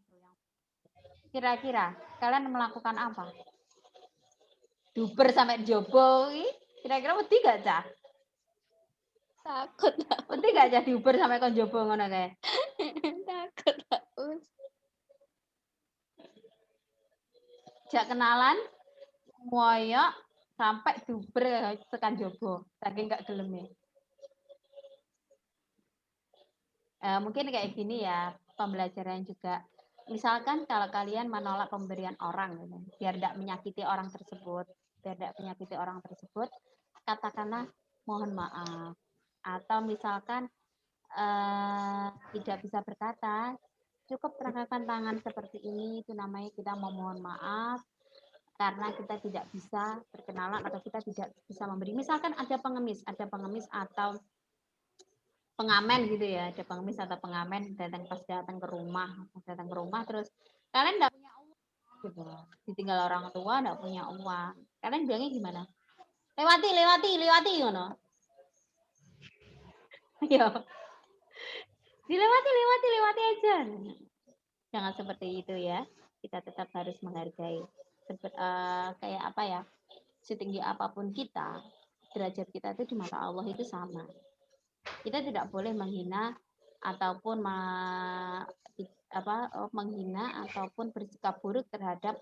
kira-kira kalian melakukan apa? Duper sampai jobo, kira-kira wedi gak Cah? Takut aku. Wedi gak Cah diuber sampai kon jobo ngono kae? Takut aku. Jak kenalan, moyok sampai duber tekan jobo, saking gak geleme. Mungkin kayak gini ya, pembelajaran juga. Misalkan kalau kalian menolak pemberian orang, gitu, biar tidak menyakiti orang tersebut, katakanlah mohon maaf. Atau misalkan tidak bisa berkata, cukup perangkatkan tangan seperti ini, itu namanya kita memohon maaf karena kita tidak bisa berkenalan atau kita tidak bisa memberi. Misalkan ada pengemis atau pengamen gitu ya, ada pengemis atau pengamen datang ke rumah terus kalian enggak punya uang gitu. Ditinggal orang tua enggak punya uang. Kalian bilangnya gimana? Lewati ngono. Ayo. Dilewati aja. Jangan seperti itu ya. Kita tetap harus menghargai. Kayak apa ya? Setinggi apapun kita, derajat kita itu di mata Allah itu sama. Kita tidak boleh menghina ataupun bersikap buruk terhadap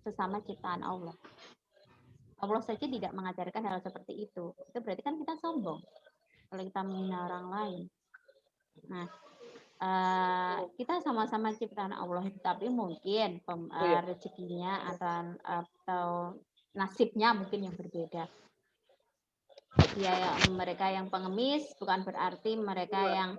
sesama ciptaan Allah. Allah saja tidak mengajarkan hal seperti itu. Itu berarti kan kita sombong kalau kita menghina orang lain. Nah, kita sama-sama ciptaan Allah, tapi mungkin rezekinya atau nasibnya mungkin yang berbeda. Ya, mereka yang pengemis bukan berarti mereka yang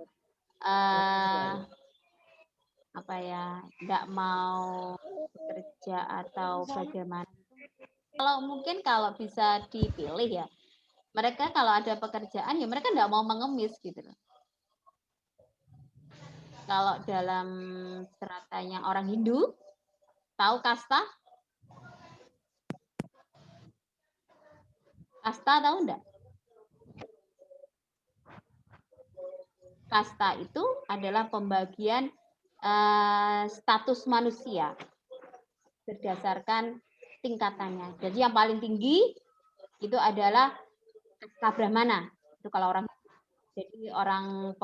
nggak mau bekerja atau bagaimana. Kalau bisa dipilih ya, mereka kalau ada pekerjaan ya mereka nggak mau mengemis gitu loh. Kalau dalam stratanya orang Hindu, tahu kasta? Kasta tahu enggak? Kasta itu adalah pembagian status manusia berdasarkan tingkatannya. Jadi yang paling tinggi itu adalah kasta Brahmana. Itu kalau orang, jadi orang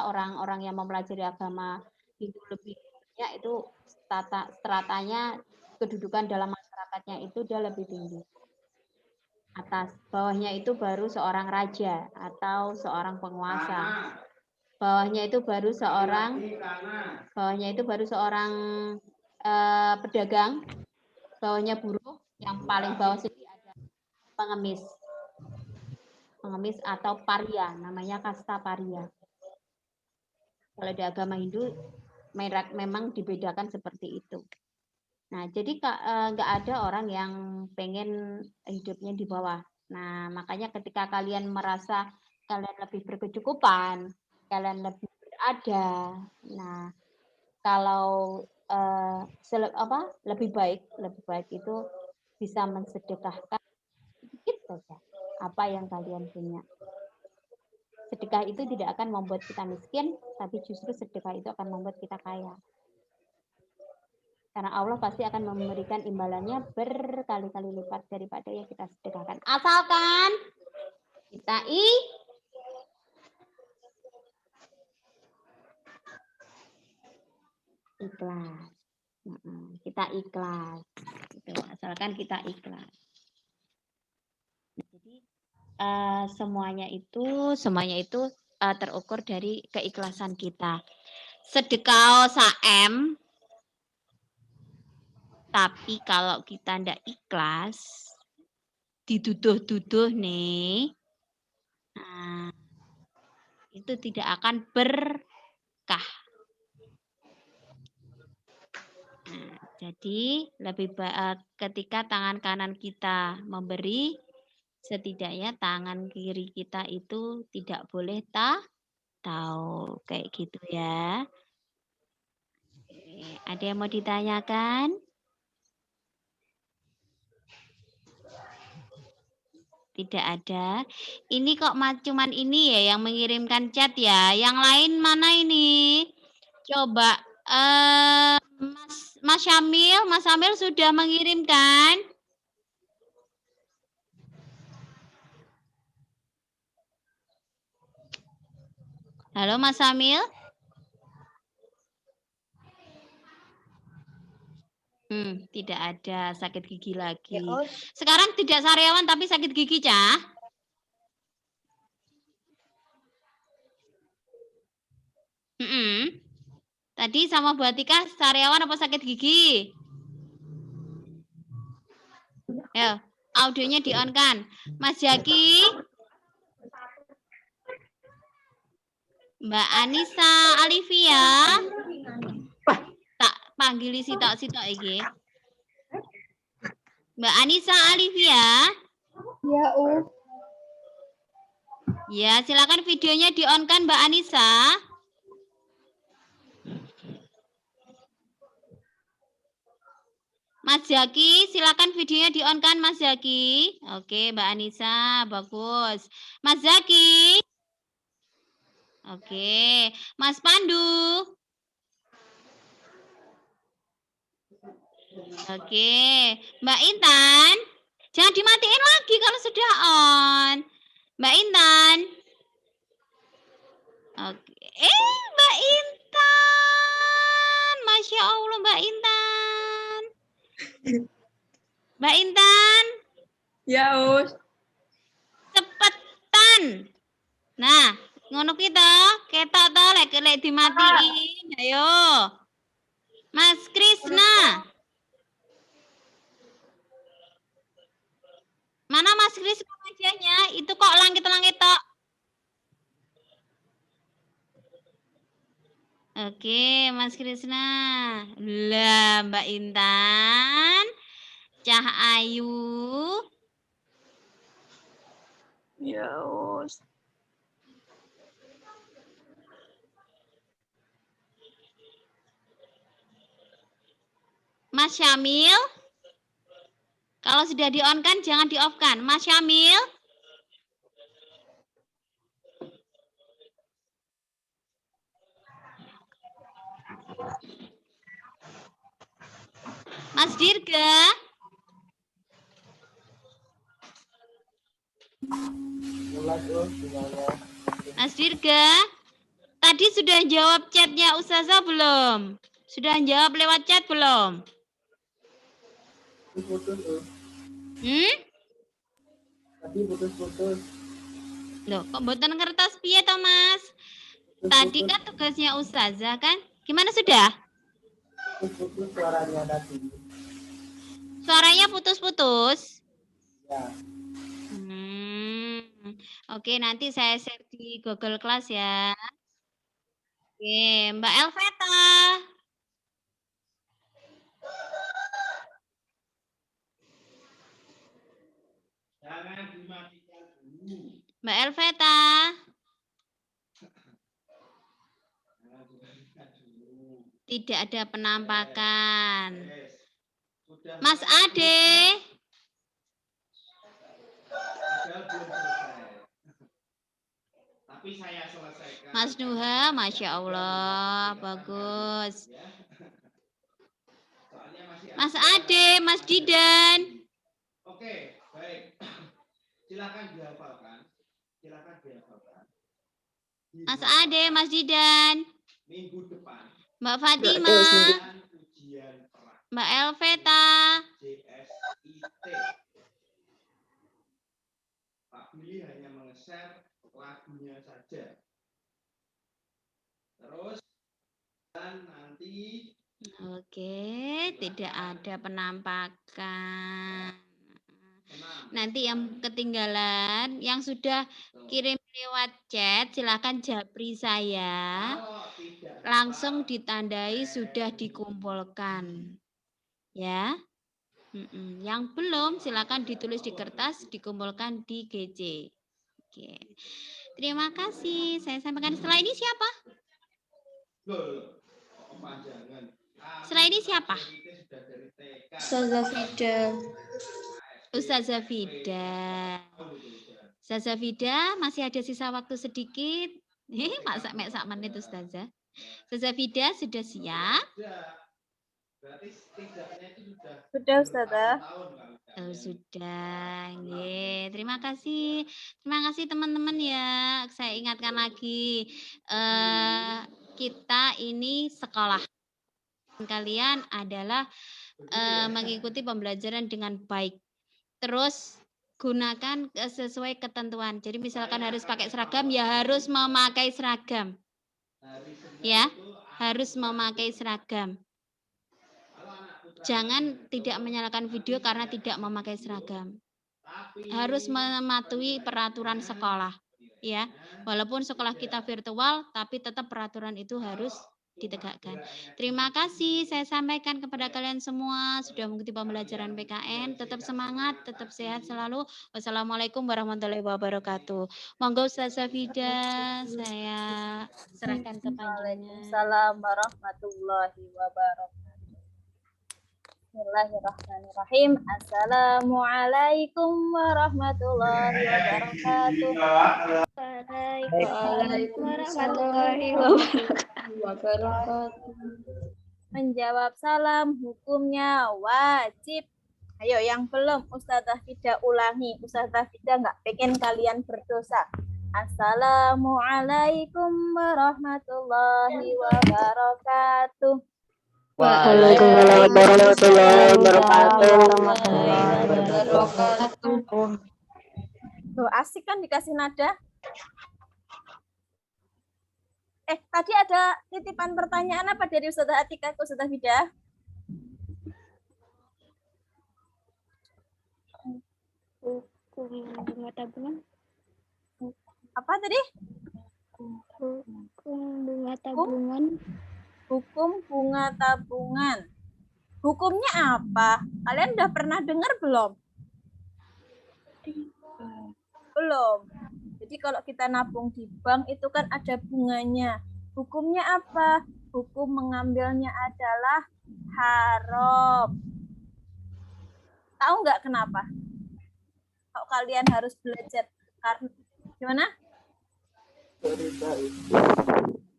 orang-orang yang mempelajari agama Hindu lebih banyak itu stratanya, kedudukan dalam masyarakatnya itu dia lebih tinggi. Atas, bawahnya itu baru seorang raja atau seorang penguasa. Bawahnya itu baru seorang pedagang. Bawahnya buruh, yang paling bawah sini ada pengemis. Pengemis atau paria, namanya kasta paria. Kalau di agama Hindu memang dibedakan seperti itu. Nah, jadi nggak ada orang yang pengen hidupnya di bawah. Nah, makanya ketika kalian merasa kalian lebih berkecukupan, kalian lebih berada, nah kalau lebih baik itu bisa mensedekahkan sedikit saja apa yang kalian punya. Sedekah itu tidak akan membuat kita miskin, tapi justru sedekah itu akan membuat kita kaya. Karena Allah pasti akan memberikan imbalannya berkali-kali lipat daripada yang kita sedekahkan. Asalkan kita ikhlas. Kita ikhlas. Gitu. Asalkan kita ikhlas. Jadi semuanya itu terukur dari keikhlasan kita. Sedekah saem, tapi kalau kita ndak ikhlas, diduduh-duduh nih, nah, itu tidak akan berkah. Nah, jadi lebih baik ketika tangan kanan kita memberi, setidaknya tangan kiri kita itu tidak boleh tahu kayak gitu ya. Ada yang mau ditanyakan? Tidak ada. Ini kok cuman ini ya yang mengirimkan chat ya. Yang lain mana ini? Coba Mas Syamil sudah mengirimkan? Halo Mas Syamil? Tidak ada, sakit gigi lagi. Sekarang tidak sariawan tapi sakit gigi, Cah. Tadi sama Bu Atika sariawan apa sakit gigi? Ya, audionya di-on-kan. Mas Jaki, Mbak Anissa Alivia, tak panggil sitok iki. Mbak Anissa Alivia. Ya, Ya, silakan videonya di-on-kan Mbak Anissa. Mas Jaki, silakan videonya di-on-kan Mas Jaki. Oke, Mbak Anissa, bagus. Mas Jaki. Oke, Mas Pandu. Oke, Mbak Intan. Jangan dimatiin lagi kalau sudah on. Mbak Intan. Oke. Mbak Intan. Masya Allah Mbak Intan. Mbak Intan. Ya, Us. Cepetan. Nah, ngono kita. Ketok to lek dimatiin. Ayo. Mas Krisna. Mana Mas Krisna wajahnya? Itu kok langit-langit tok. Oke, Mas Krisna. Lah, Mbak Intan. Cah Ayu. Ya, Us. Mas Syamil. Kalau sudah di-on-kan, jangan di-off-kan. Mas Syamil. Mas Dirga. Mas Dirga, tadi sudah jawab chatnya Ustazah belum? Sudah jawab lewat chat belum? Tadi putus-putus. Loh, kok mboten ngertos piye to, Mas? Tadi kan tugasnya Ustazah kan? Gimana sudah? Putus-putus suaranya tadi. Suaranya putus-putus. Ya. Oke, nanti saya share di Google Class ya. Oke, Mbak Elveta. Jangan dimatikan dulu. Mbak Elveta. Tidak ada penampakan. Mas Ade. Tapi saya selesaikan. Mas Nuha, Masya Allah, bagus. Mas Ade, Mas Didan. Oke, baik. Silakan dihafalkan. Mas Ade, Mas Didan. Minggu depan. Mbak Fatimah. Mbak Elveta. JSIT. Pak Billy hanya menge-share lagunya saja. Terus dan nanti Oke, tidak ada penampakan. Nanti yang ketinggalan, yang sudah kirim lewat chat, silakan japri saya. Langsung ditandai sudah dikumpulkan. Ya. Yang belum, silakan ditulis di kertas, dikumpulkan di GC. Oke. Terima kasih. Saya sampaikan setelah ini siapa? Setelah ini siapa? Ustazah Fida. Ustazah Fida. Ustazah Fida, masih ada sisa waktu sedikit. Mak menit Ustazah. Ustazah Fida sudah siap? berarti setidaknya itu Sudah Ustazah. Oh, sudah. Nggih, terima kasih. Terima kasih teman-teman ya. Saya ingatkan lagi kita ini sekolah. Kalian adalah mengikuti pembelajaran dengan baik. Terus gunakan sesuai ketentuan. Jadi misalkan harus pakai seragam, ya harus memakai seragam. Ya, harus memakai seragam. Jangan tidak menyalakan video karena tidak memakai seragam. Harus mematuhi peraturan sekolah. Ya, walaupun sekolah kita virtual, tapi tetap peraturan itu harus ditegakkan. Terima kasih saya sampaikan kepada kalian semua sudah mengikuti pembelajaran PKN. Tetap semangat, tetap sehat selalu. Wassalamualaikum warahmatullahi wabarakatuh. Monggo Ustazah Fida, saya serahkan ke panjenengan. Waalaikumsalam warahmatullahi wabarakatuh. Bismillahirrahmanirrahim. Assalamualaikum warahmatullahi wabarakatuh. Waalaikumsalam warahmatullahi wabarakatuh. Menjawab salam hukumnya wajib. Ayo yang belum Ustazah Fida ulangi. Ustazah Fida nggak pengen kalian berdosa. Assalamualaikum warahmatullahi wabarakatuh. Waalaikumsalam warahmatullahi wabarakatuh. Tuh, asik kan dikasih nada? Tadi ada titipan pertanyaan apa dari Ustazah Atika ke Ustazah Fida? Hukum bunga tabungan. Apa tadi? Hukum bunga tabungan. Hukum bunga tabungan. Hukumnya apa? Kalian udah pernah dengar belum? Belum. Jadi kalau kita nabung di bank itu kan ada bunganya. Hukumnya apa? Hukum mengambilnya adalah haram. Tahu nggak kenapa? Kalau kalian harus belajar karena gimana?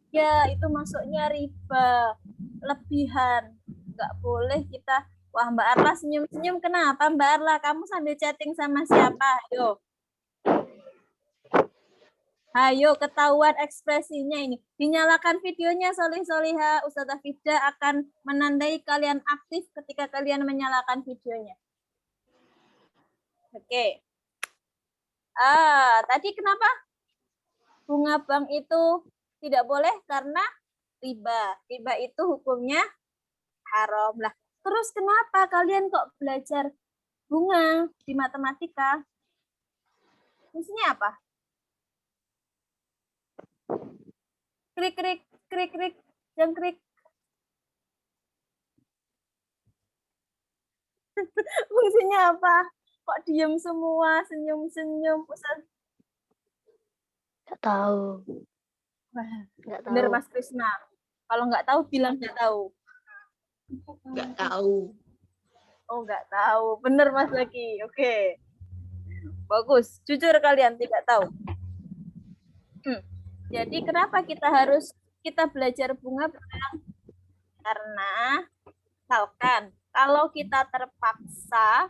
Ya, itu masuknya riba, lebihan. Nggak boleh kita, wah Mbak Arla senyum-senyum, kenapa Mbak Arla? Kamu sambil chatting sama siapa? Ayo. Hayo, ketahuan ekspresinya ini. Dinyalakan videonya, Solih Soliha. Ustazah Fida akan menandai kalian aktif ketika kalian menyalakan videonya. Oke. Tadi kenapa bunga bank itu tidak boleh? Karena riba. Riba itu hukumnya haram. Lah, terus kenapa kalian kok belajar bunga di matematika? Fungsinya apa? Krik, krik, krik, krik, jangkrik. Fungsinya apa? Kok diem semua, senyum-senyum? Ustaz? Nggak tahu. Nggak tahu. Bener, Mas Krisna. Kalau nggak tahu, bilang nggak tahu. Nggak tahu. Oh, nggak tahu. Bener, Mas Zaki. Oke. Bagus. Jujur kalian tidak tahu. Jadi kenapa kita belajar bunga bank? Karena misalkan kalau kita terpaksa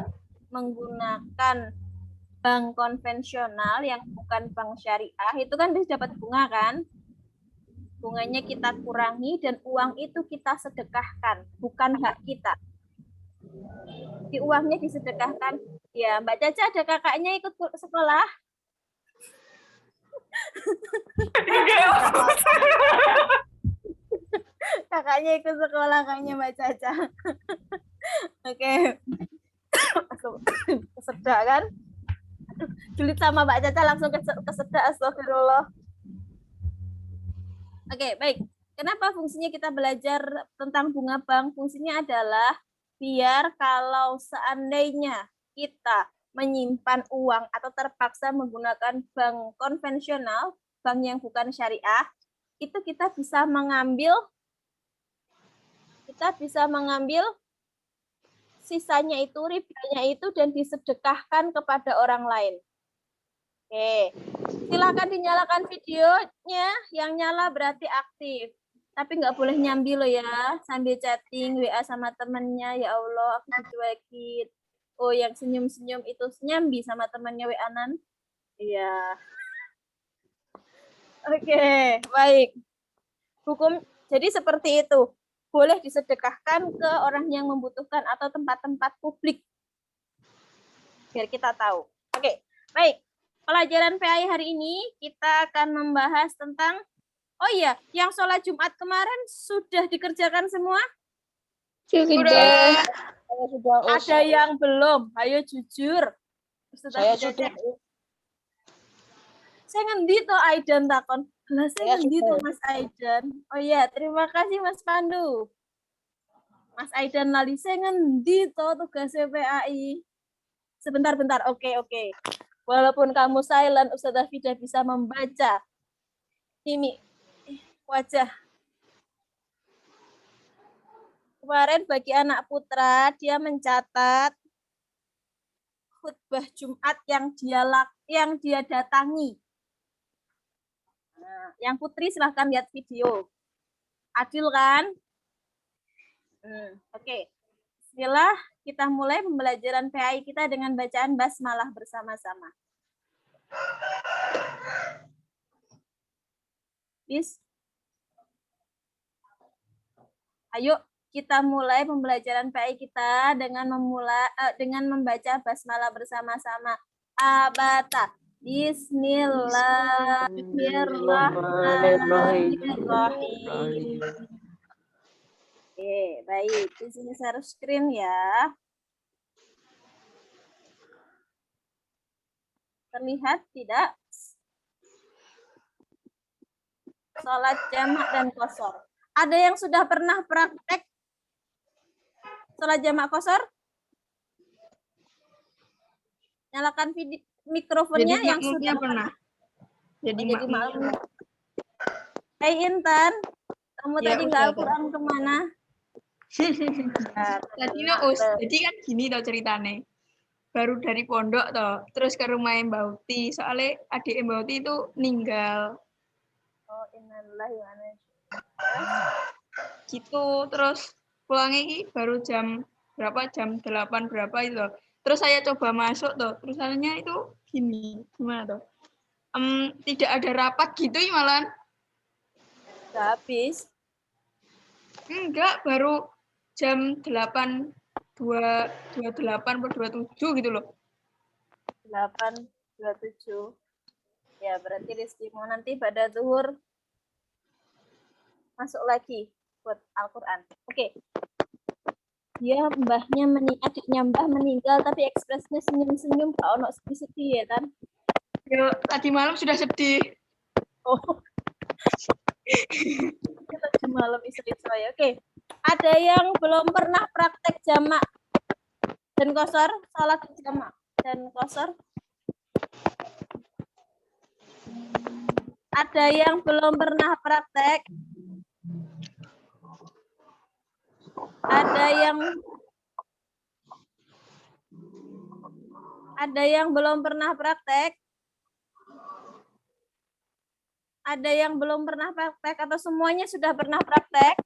menggunakan bank konvensional yang bukan bank syariah, itu kan bisa dapat bunga kan? Bunganya kita kurangi dan uang itu kita sedekahkan, bukan hak kita. Di uangnya disedekahkan. Ya, Mbak Caca ada kakaknya ikut sekolah. Kakaknya ikut sekolah kayaknya Mbak Caca. Oke. Kesedak kan? Julid sama Mbak Caca langsung kesedak, astagfirullah. Oke, baik. Kenapa fungsinya kita belajar tentang bunga bank? Fungsinya adalah biar kalau seandainya kita menyimpan uang atau terpaksa menggunakan bank konvensional, bank yang bukan syariah, itu kita bisa mengambil sisanya itu, ribanya itu, dan disedekahkan kepada orang lain. Oke, silakan dinyalakan videonya, yang nyala berarti aktif. Tapi nggak boleh nyambi loh ya, sambil chatting, WA sama temennya, ya Allah, aku dicuekin. Oh, yang senyum-senyum itu nyambi sama temannya WA-nan? Iya. Oke, baik. Hukum, jadi seperti itu. Boleh disedekahkan ke orang yang membutuhkan atau tempat-tempat publik. Biar kita tahu. Oke, baik. Pelajaran PAI hari ini kita akan membahas tentang, oh iya, yang sholat Jumat kemarin sudah dikerjakan semua? Sudah. Ada yang belum? Ayo jujur. Saya sudah. Saya ngendi toh Aidan takon. Lah saya ngendi toh Mas Aidan. Oh iya, terima kasih Mas Pandu. Mas Aidan lali saya ngendi toh tugas PAI. Sebentar. Oke. Walaupun kamu silent, Ustazah Fida bisa membaca ini wajah. Kemarin bagi anak putra, dia mencatat khutbah Jumat yang dia datangi. Nah, yang putri silahkan lihat video. Adil kan? Oke. Bismillah, kita mulai pembelajaran PAI kita dengan bacaan basmalah bersama-sama. Ayo kita mulai pembelajaran PAI kita dengan membaca basmalah bersama-sama. Abata. Bismillahirrahmanirrahim. Oke, baik. Di sini share screen ya. Terlihat tidak? Sholat jamak dan qashar. Ada yang sudah pernah praktek sholat jamak qashar? Nyalakan mikrofonnya yang sudah pernah. Jadi makmum. Hai Intan, kamu tadi nggak Al-Quran kemana? Tadi jadi kan gini tau ceritane. Baru dari pondok toh, terus ke rumah Mbak Uti. Soalnya adik Mbak Uti itu meninggal. Oh, innalillahi wa inna ilaihi raji'un. Gitu, terus pulangnya ini baru jam berapa? Jam 8 berapa itu. Terus saya coba masuk toh, terusannya itu gini. Gimana toh? tidak ada rapat gitu ya malah. Udah habis. Enggak, baru jam 8.28 atau 27 gitu loh. 8.27. Ya, berarti Rizky mau nanti pada zuhur masuk lagi buat Al-Quran. Oke. Dia adiknya Mbah meninggal tapi ekspresinya senyum-senyum, gak ono sedih-sedih ya kan? Yo, tadi malam sudah sedih. Oh. Tadi malam istri saya. Oke. Ada yang belum pernah praktek jamak dan qashar, salat jamak dan qashar? Ada yang belum pernah praktek? Ada yang belum pernah praktek? Ada yang belum pernah praktek atau semuanya sudah pernah praktek?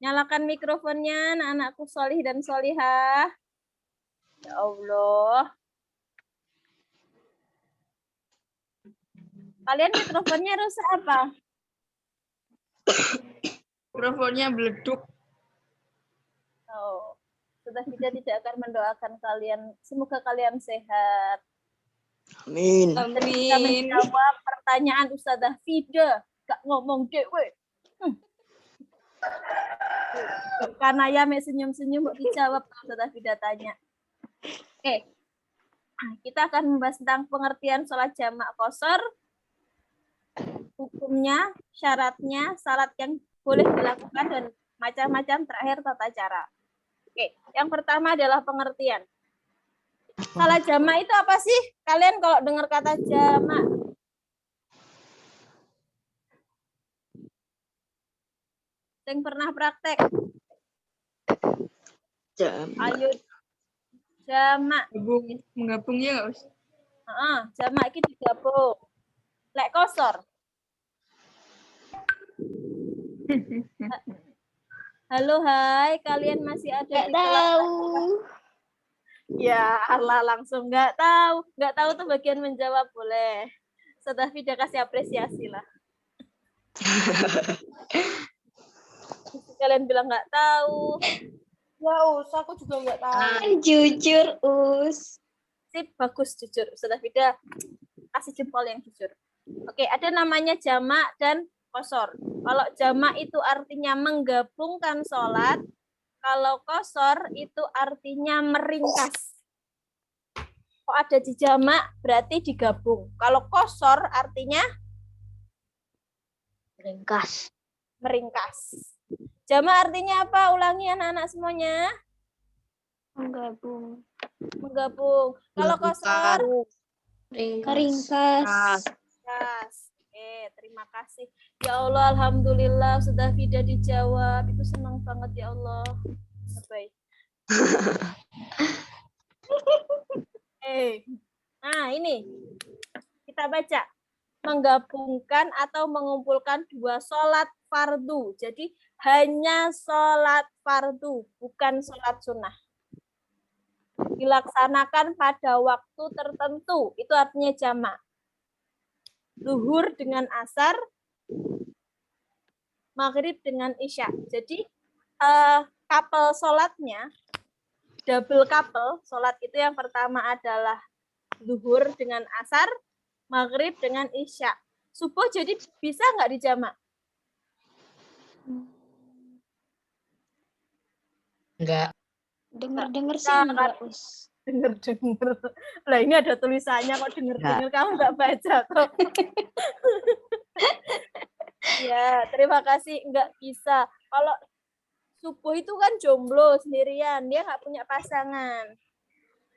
Nyalakan mikrofonnya, anak-anakku solih dan solihah. Ya Allah. Kalian mikrofonnya rusak apa? Mikrofonnya beleduk. Oh, sudah tidak akan mendoakan kalian. Semoga kalian sehat. Amin. Ketika menjawab pertanyaan Ustazah Fida, gak ngomong dewe. Karena ya senyum-senyum mau dijawab Ustazah Fida tanya. Oke. Kita akan membahas tentang pengertian sholat jamak qashar, hukumnya, syaratnya, syarat yang boleh dilakukan, dan macam-macam terakhir tata cara. Oke, yang pertama adalah pengertian. Sholat jamak itu apa sih? Kalian kalau dengar kata jamak, yang pernah praktek? Jamak. Ayo, jamak. Menggabung ya, Us? Jamak itu digabung. Lek qashar. Halo, hai. Kalian masih ada di kelas? Ya, Allah langsung nggak tahu. Nggak tahu tuh bagian menjawab boleh. Ustazah Fida kasih apresiasi lah. Kalian bilang nggak tahu. Ya, aku juga nggak tahu. Jujur, Us. Sip, bagus jujur. Ustazah Fida kasih jempol yang jujur. Oke, ada namanya jamak dan qashar. Kalau jamak itu artinya menggabungkan sholat. Kalau qashar itu artinya meringkas. Kalau ada di jamak berarti digabung. Kalau qashar artinya meringkas. Jamak artinya apa? Ulangi anak-anak semuanya. Menggabung. Kalau qashar Ringkas. Oke, terima kasih. Ya Allah, alhamdulillah sudah Fida dijawab. Itu senang banget ya Allah. Baik. Nah, ini kita baca. Menggabungkan atau mengumpulkan dua sholat fardu. Jadi hanya sholat fardu, bukan sholat sunnah. Dilaksanakan pada waktu tertentu. Itu artinya jamak. Zuhur dengan asar, maghrib dengan isya. Jadi couple sholatnya, double couple sholat itu yang pertama adalah zuhur dengan asar, maghrib dengan isya. Subuh jadi bisa nggak dijamak? Enggak. Dengar-dengar sih enggak, Us. Dengar. Lah ini ada tulisannya kok dengar. Kamu nggak baca toh? Ya, terima kasih. Nggak bisa. Kalau subuh itu kan jomblo sendirian, dia nggak punya pasangan.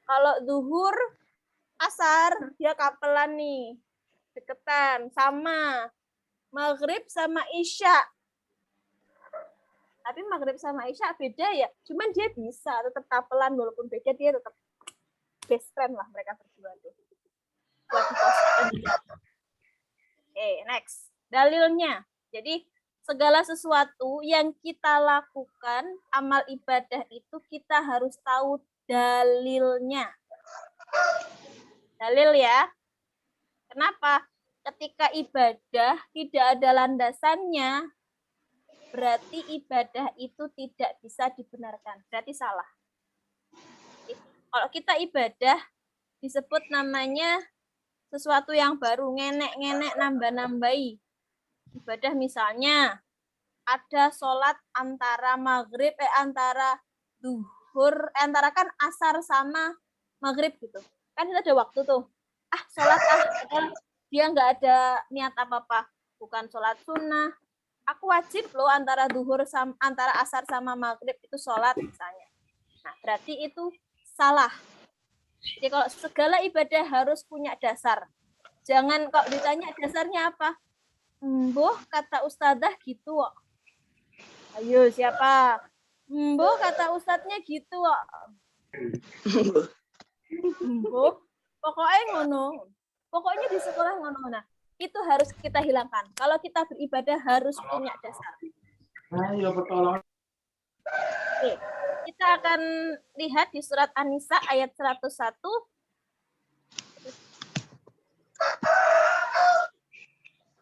Kalau zuhur, asar, dia kapelan nih, deketan, sama. Maghrib sama isya. Tapi maghrib sama isya beda ya. Cuman dia bisa tetap kapelan walaupun beda, dia tetap best friend lah mereka berdua tuh. Next. Dalilnya. Jadi segala sesuatu yang kita lakukan, amal ibadah itu kita harus tahu dalilnya. Dalil ya. Kenapa? Ketika ibadah tidak ada landasannya, berarti ibadah itu tidak bisa dibenarkan. Berarti salah. Kalau kita ibadah disebut namanya sesuatu yang baru, ngenek-ngenek, nambah-nambahi. Ibadah misalnya ada sholat antara maghrib, antara duhur, antara kan asar sama maghrib gitu. Kan kita ada waktu tuh. Sholat dia nggak ada niat apa-apa. Bukan sholat sunnah. Aku wajib loh antara duhur sama antara asar sama maghrib itu sholat misalnya. Nah, berarti itu salah. Jadi kalau segala ibadah harus punya dasar. Jangan kok ditanya dasarnya apa. Mboh kata ustadzah gitu. Ayo siapa? Mboh kata ustadznya gitu. Mboh. Pokoknya ngono. Pokoknya di sekolah ngono. Nah, itu harus kita hilangkan. Kalau kita beribadah harus punya dasar. Ayo pertolongan. Oke, kita akan lihat di surat An-Nisa ayat 101.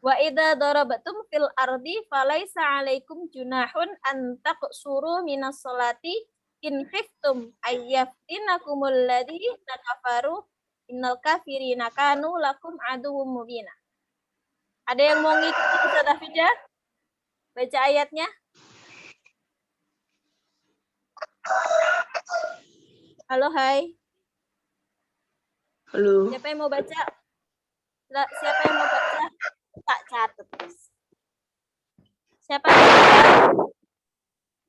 Wa idza darabatum fil ardi falaisa 'alaikum junahun an taqsuru minas sholati in khiftum ayyaftinakumul ladzina kafaru innal kafirina kanu lakum aduwwum mubina. Ada yang mau ngikuti Ustaz Hafida? Baca ayatnya. Halo, hai. Halo. Siapa yang mau baca? Siapa yang mau baca? Tak catat. Siapa yang mau baca?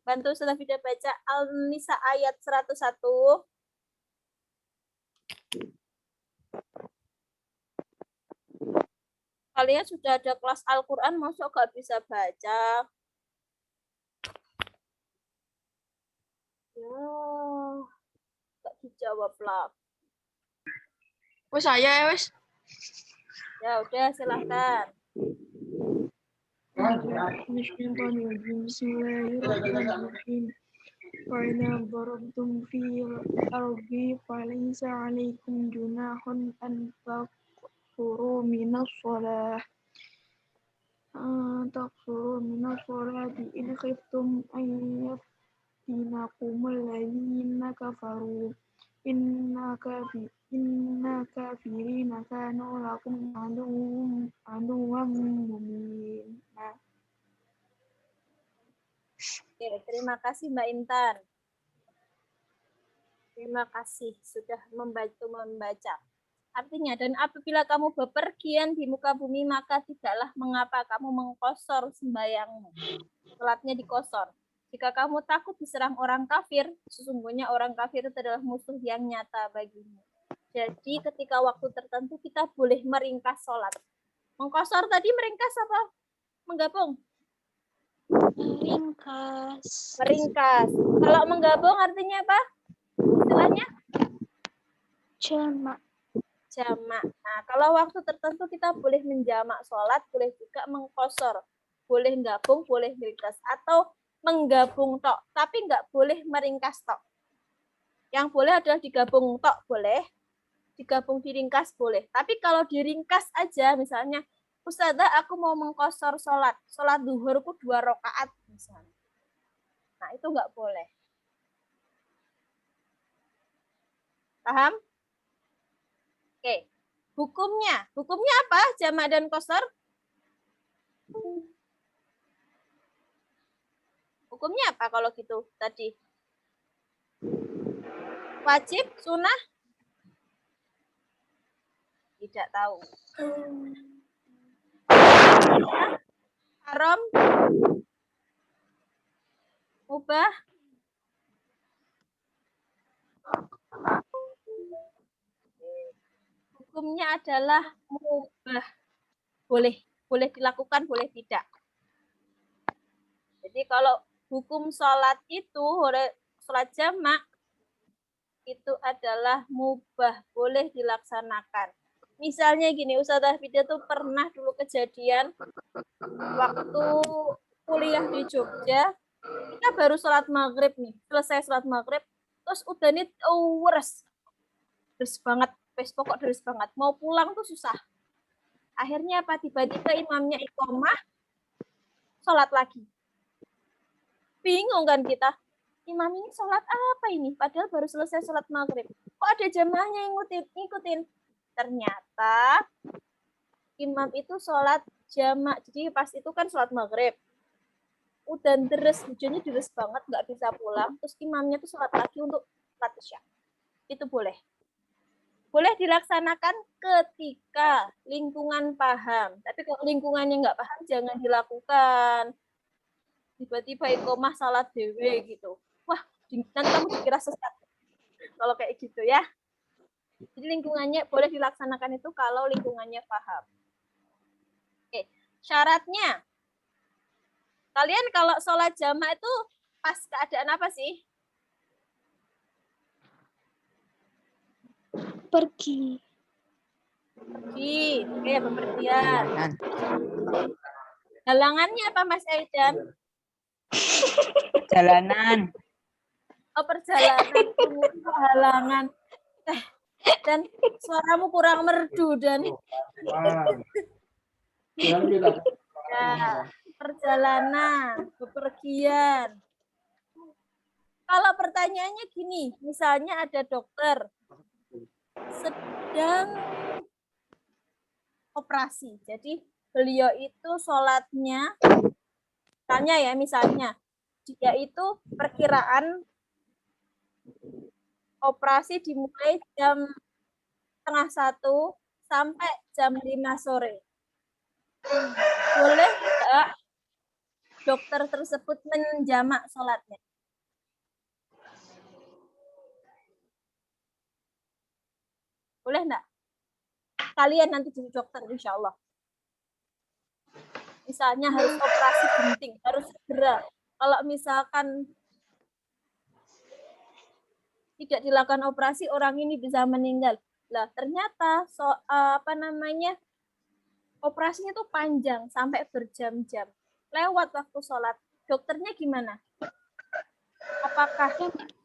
Bantu Ustaz Hafida baca Al-Nisa ayat 101. Kalian sudah ada kelas Al-Quran, masa gak bisa baca? Ya, gak dijawab lah. Wes saya wes. Ya udah, silahkan. Bismillahirrahmanirrahim. Fa'idza darabtum fil ardi falaysa 'alaikum junahun an taqsuru minas shalah. Taqsuru minas sholati in khiftum ayyafinakumul ladzina kafaru. Inna kafirina kanu lakum aduwwam mubina. Oke, terima kasih Mbak Intan. Terima kasih sudah membaca. Artinya, dan apabila kamu bepergian di muka bumi, maka tidaklah mengapa kamu mengkosor sembahyangmu. Salatnya dikosor. Jika kamu takut diserang orang kafir, sesungguhnya orang kafir itu adalah musuh yang nyata bagimu. Jadi ketika waktu tertentu kita boleh meringkas sholat. Mengkosor tadi meringkas apa? Menggabung? Meringkas. Meringkas. Kalau menggabung artinya apa? Istilahnya? Jamak. Jamak. Nah, kalau waktu tertentu kita boleh menjamak sholat, boleh juga mengkosor. Boleh gabung, boleh meringkas. Atau menggabung tok, tapi nggak boleh meringkas tok. Yang boleh adalah digabung tok, boleh. Digabung diringkas, boleh. Tapi kalau diringkas aja, misalnya, Ustazah, aku mau mengkosor sholat. Sholat duhurku 2 rakaat, misalnya. Nah, itu nggak boleh. Paham? Oke. Hukumnya. Hukumnya apa? Jamak dan kosor? Hukumnya apa kalau gitu tadi? Wajib, sunnah? Tidak tahu. Haram? Mubah? Hukumnya adalah mubah. Boleh dilakukan, boleh tidak. Jadi kalau hukum sholat itu, sholat jamak, itu adalah mubah, boleh dilaksanakan. Misalnya gini, Ustazah Hafida tuh pernah dulu kejadian waktu kuliah di Jogja, kita baru sholat maghrib nih, selesai sholat maghrib, terus udah nih deres banget, Wes pokok terus banget. Mau pulang tuh susah. Akhirnya apa? Tiba-tiba imamnya iqomah, sholat lagi. Bingung kan kita? Imam ini sholat apa ini? Padahal baru selesai sholat maghrib. Kok ada jamaahnya yang ngikutin? Ternyata imam itu sholat jamak. Jadi pas itu kan sholat maghrib. Udah deres, hujannya deres banget, nggak bisa pulang. Terus imamnya tuh sholat lagi untuk sholat isya. Itu boleh. Boleh dilaksanakan ketika lingkungan paham. Tapi kalau lingkungannya nggak paham, jangan dilakukan. Tiba-tiba iqomah salat dewe gitu. Wah, nanti kamu dikira sesat. Kalau kayak gitu ya. Jadi lingkungannya boleh dilaksanakan itu kalau lingkungannya paham. Oke, syaratnya. Kalian kalau sholat jamak itu pas keadaan apa sih? Pergi. Oke, bepergian. Halangannya apa, Mas Aidan? Jalanan. Oh, perjalanan, halangan. Dan suaramu kurang merdu, Dan. Ya, perjalanan, bepergian. Kalau pertanyaannya gini, misalnya ada dokter sedang operasi. Jadi beliau itu sholatnya, misalnya dia itu perkiraan operasi dimulai jam 12:30 sampai jam 5 sore. Boleh nggak dokter tersebut menjamak sholatnya? Boleh enggak? Kalian nanti jadi dokter insya Allah. Misalnya harus operasi genting, harus segera. Kalau misalkan tidak dilakukan operasi, orang ini bisa meninggal. Lah ternyata operasinya tuh panjang sampai berjam-jam. Lewat waktu sholat. Dokternya gimana? Apakah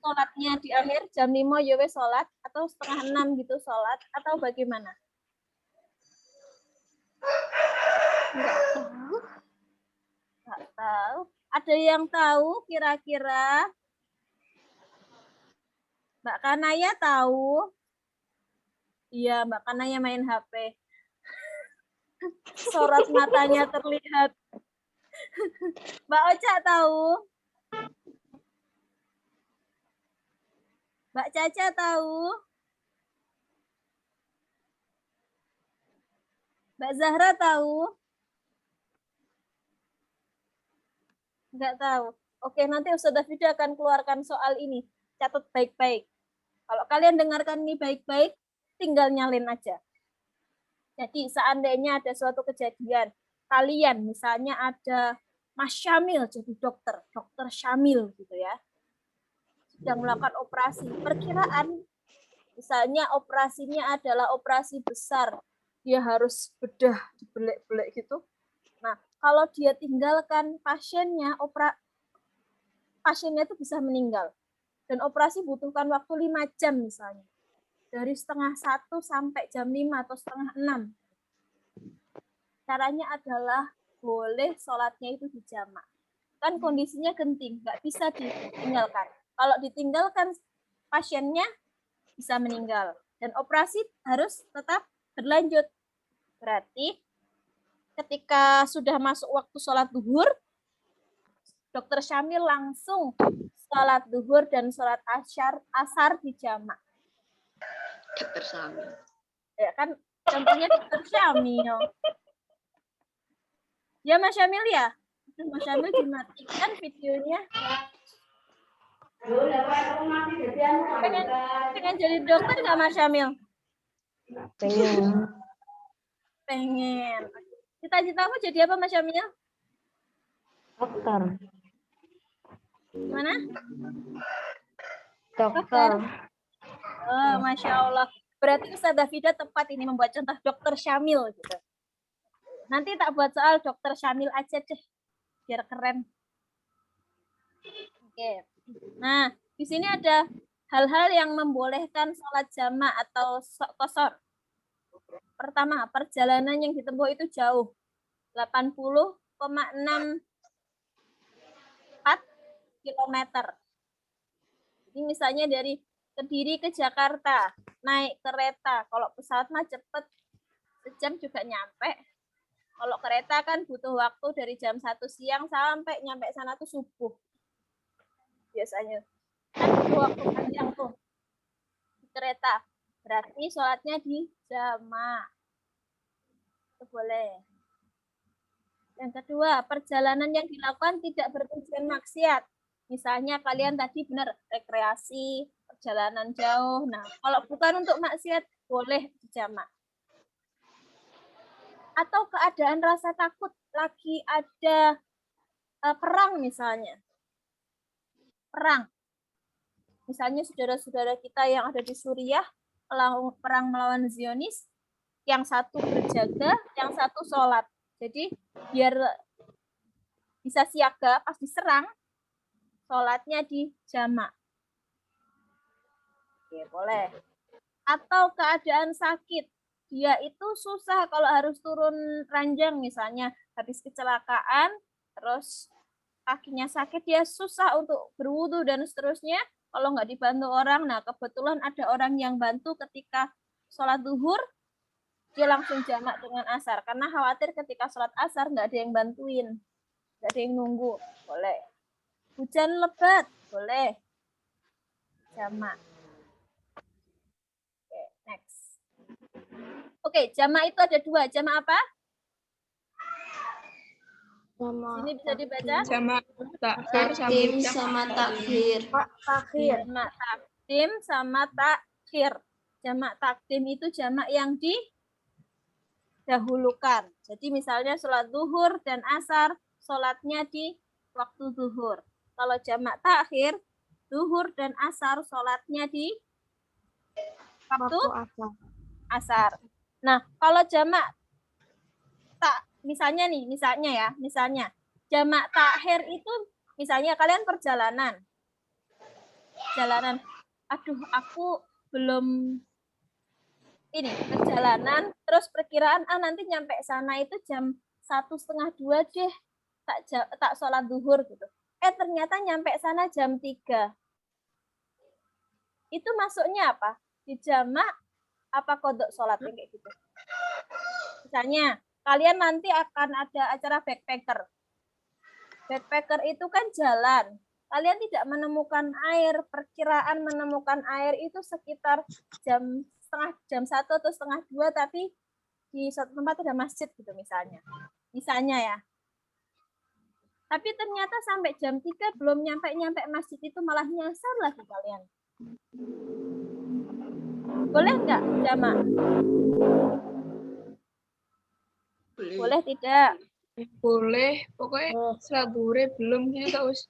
sholatnya di akhir jam 5 ya wes sholat atau 5:30 gitu sholat atau bagaimana? Nggak tahu. Ada yang tahu kira-kira? Mbak Kanaya tahu? Iya, Mbak Kanaya main HP. Sorot matanya terlihat. Mbak Ocha tahu? Mbak Caca tahu? Mbak Zahra tahu? Enggak tahu. Oke, nanti Ustazah Fida akan keluarkan soal ini. Catat baik-baik. Kalau kalian dengarkan ini baik-baik, tinggal nyalin aja. Jadi seandainya ada suatu kejadian, kalian misalnya ada Mas Syamil jadi dokter Syamil gitu ya, sedang melakukan operasi. Perkiraan misalnya operasinya adalah operasi besar, dia harus bedah dibelek-belek gitu. Nah, kalau dia tinggalkan pasiennya, pasiennya itu bisa meninggal. Dan operasi butuhkan waktu 5 jam misalnya. Dari 12:30 sampai jam 5 atau 5:30. Caranya adalah boleh sholatnya itu dijamak. Kan kondisinya genting, nggak bisa ditinggalkan. Kalau ditinggalkan pasiennya bisa meninggal. Dan operasi harus tetap berlanjut. Berarti ketika sudah masuk waktu sholat zuhur, Dokter Syamil langsung sholat zuhur dan sholat asar dijamak. Dokter Syamil. Ya kan, contohnya Dokter Syamil. Ya Mas Syamil ya? Mas Syamil dimatikan videonya. Pengen jadi dokter nggak Mas Syamil? Pengen. Cita-citamu jadi apa Mas Syamil? Dokter. Mana? Dokter. Oh, Masya Allah. Berarti Ustazah Fida tepat ini membuat contoh Dokter Syamil gitu. Nanti tak buat soal Dokter Syamil aja deh, biar keren. Oke. Nah, di sini ada Hal-hal yang membolehkan sholat jamak atau qashar. Pertama, perjalanan yang ditempuh itu jauh. 80,64 km. Ini misalnya dari Kediri ke Jakarta, naik kereta. Kalau pesawat mah cepet, sejam juga nyampe. Kalau kereta kan butuh waktu dari jam 1 siang sampai nyampe sana tuh subuh. Biasanya. Kan butuh waktu panjang tuh di kereta. Berarti sholatnya di jamak. Itu boleh. Yang kedua, perjalanan yang dilakukan tidak bertujuan maksiat. Misalnya kalian tadi benar rekreasi, perjalanan jauh. Nah, kalau bukan untuk maksiat, boleh dijamak. Atau keadaan rasa takut, lagi ada perang misalnya. Perang. Misalnya saudara-saudara kita yang ada di Suriah, perang melawan Zionis, yang satu berjaga, yang satu sholat. Jadi biar bisa siaga pas diserang, sholatnya di jamak. Oke, boleh. Atau keadaan sakit. Dia itu susah kalau harus turun ranjang misalnya. Habis kecelakaan, terus kakinya sakit, dia susah untuk berwudu dan seterusnya. Kalau nggak dibantu orang, nah kebetulan ada orang yang bantu ketika sholat zuhur, dia langsung jamak dengan asar. Karena khawatir ketika sholat asar nggak ada yang bantuin. Nggak ada yang nunggu. Boleh. Hujan lebat, boleh. Jamak. Oke, next. Oke, jamak itu ada dua. Jamak apa? Ini bisa dibaca? Jamak takdim sama takhir. Jamak takdim sama takhir. Jamak takdim itu jamak yang didahulukan. Jadi misalnya sholat zuhur dan asar, sholatnya di waktu zuhur. Kalau jamak takhir, zuhur dan asar, sholatnya di waktu asar. Nah, kalau jamak misalnya jamak takhir itu misalnya kalian perjalanan. Aduh, aku belum perjalanan, terus perkiraan nanti nyampe sana itu jam 1:30 deh, tak sholat zuhur gitu. Ternyata nyampe sana jam 3. Itu masuknya apa? Di jamak apa kodok sholat kayak gitu. Misalnya, kalian nanti akan ada acara backpacker. Backpacker itu kan jalan. Kalian tidak menemukan air, perkiraan menemukan air itu sekitar jam 1 atau 1:30, tapi di suatu tempat ada masjid gitu misalnya. Misalnya ya. Tapi ternyata sampai jam 3 belum nyampe masjid itu malah nyasar lagi kalian. Boleh nggak jamak? Boleh tidak? Boleh, pokoknya sholat zuhur belum gitu terus.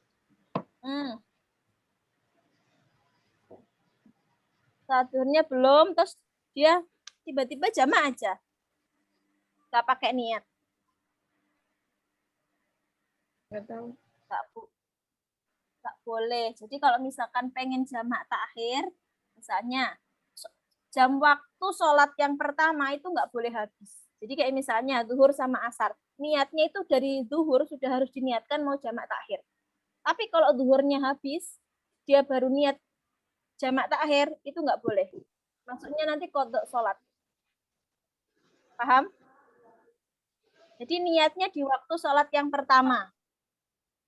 Sholat zuhurnya belum, terus dia tiba-tiba jamak aja. Nggak pakai niat. Nggak tahu. Nggak boleh. Jadi kalau misalkan pengen jamak takhir, misalnya jam waktu sholat yang pertama itu nggak boleh habis. Jadi kayak misalnya zuhur sama asar. Niatnya itu dari zuhur sudah harus diniatkan mau jamak takhir. Tapi kalau zuhurnya habis, dia baru niat jamak takhir, itu nggak boleh. Maksudnya nanti kodok sholat. Paham? Jadi niatnya di waktu sholat yang pertama.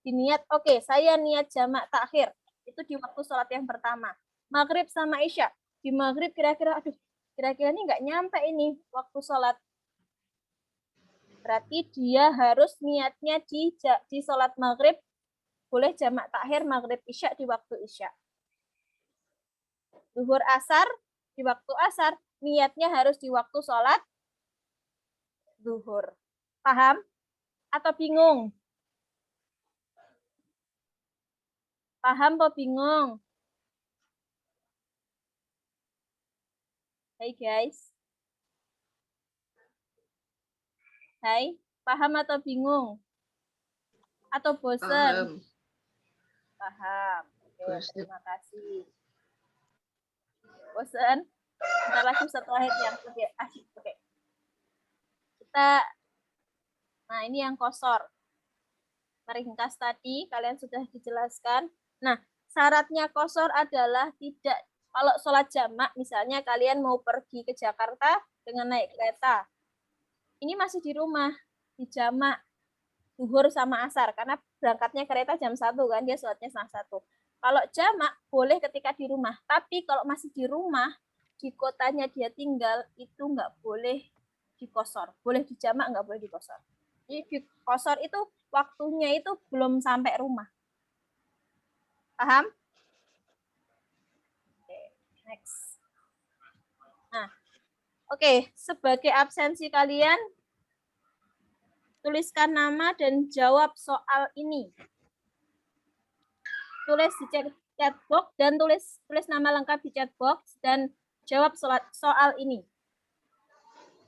Diniat, oke, saya niat jamak takhir. Itu di waktu sholat yang pertama. Maghrib sama Isya. Di maghrib kira-kira ini nggak nyampe ini waktu sholat. Berarti dia harus niatnya di sholat maghrib. Boleh jamak takhir maghrib Isya di waktu Isya. Zuhur asar di waktu asar. Niatnya harus di waktu sholat zuhur. Paham? Atau bingung? Paham atau bingung? Hai guys. Hai, paham atau bingung? Atau bosan? Paham. Paham. Oke, Bosan. terima kasih. bosan. Bentar lagi Ustaz Wahid yang lebih asik. Oke. Nah ini yang kosor. Meringkas tadi kalian sudah dijelaskan. Nah syaratnya kosor adalah tidak, kalau sholat jamak misalnya kalian mau pergi ke Jakarta dengan naik kereta. Ini masih di rumah, di jamak zuhur sama asar, karena berangkatnya kereta jam 1 kan, dia sholatnya setengah 1. Kalau jamak boleh ketika di rumah, tapi kalau masih di rumah, di kotanya dia tinggal, itu nggak boleh dikosor. Boleh di jamak, nggak boleh dikosor. Jadi dikosor itu waktunya itu belum sampai rumah. Paham? Oke, next. Nah, oke, sebagai absensi kalian, tuliskan nama dan jawab soal ini. Tulis di chat box dan tulis nama lengkap di chat box dan jawab soal ini.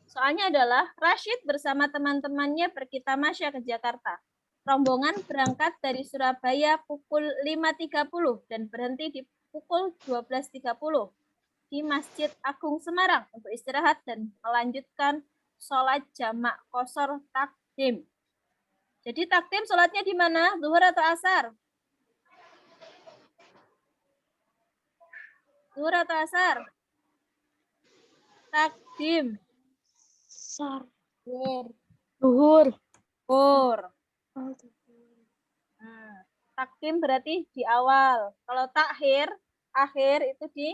Soalnya adalah Rashid bersama teman-temannya berkitamasya ke Jakarta. Rombongan berangkat dari Surabaya pukul 5.30 dan berhenti di pukul 12.30 di Masjid Agung Semarang untuk istirahat dan melanjutkan sholat jamak kosor takdim. Jadi takdim sholatnya di mana? Zuhur atau asar? Zuhur atau asar? Takdim. Asar. Zuhur. Zuhur. Takdim berarti di awal. Kalau takhir, akhir itu di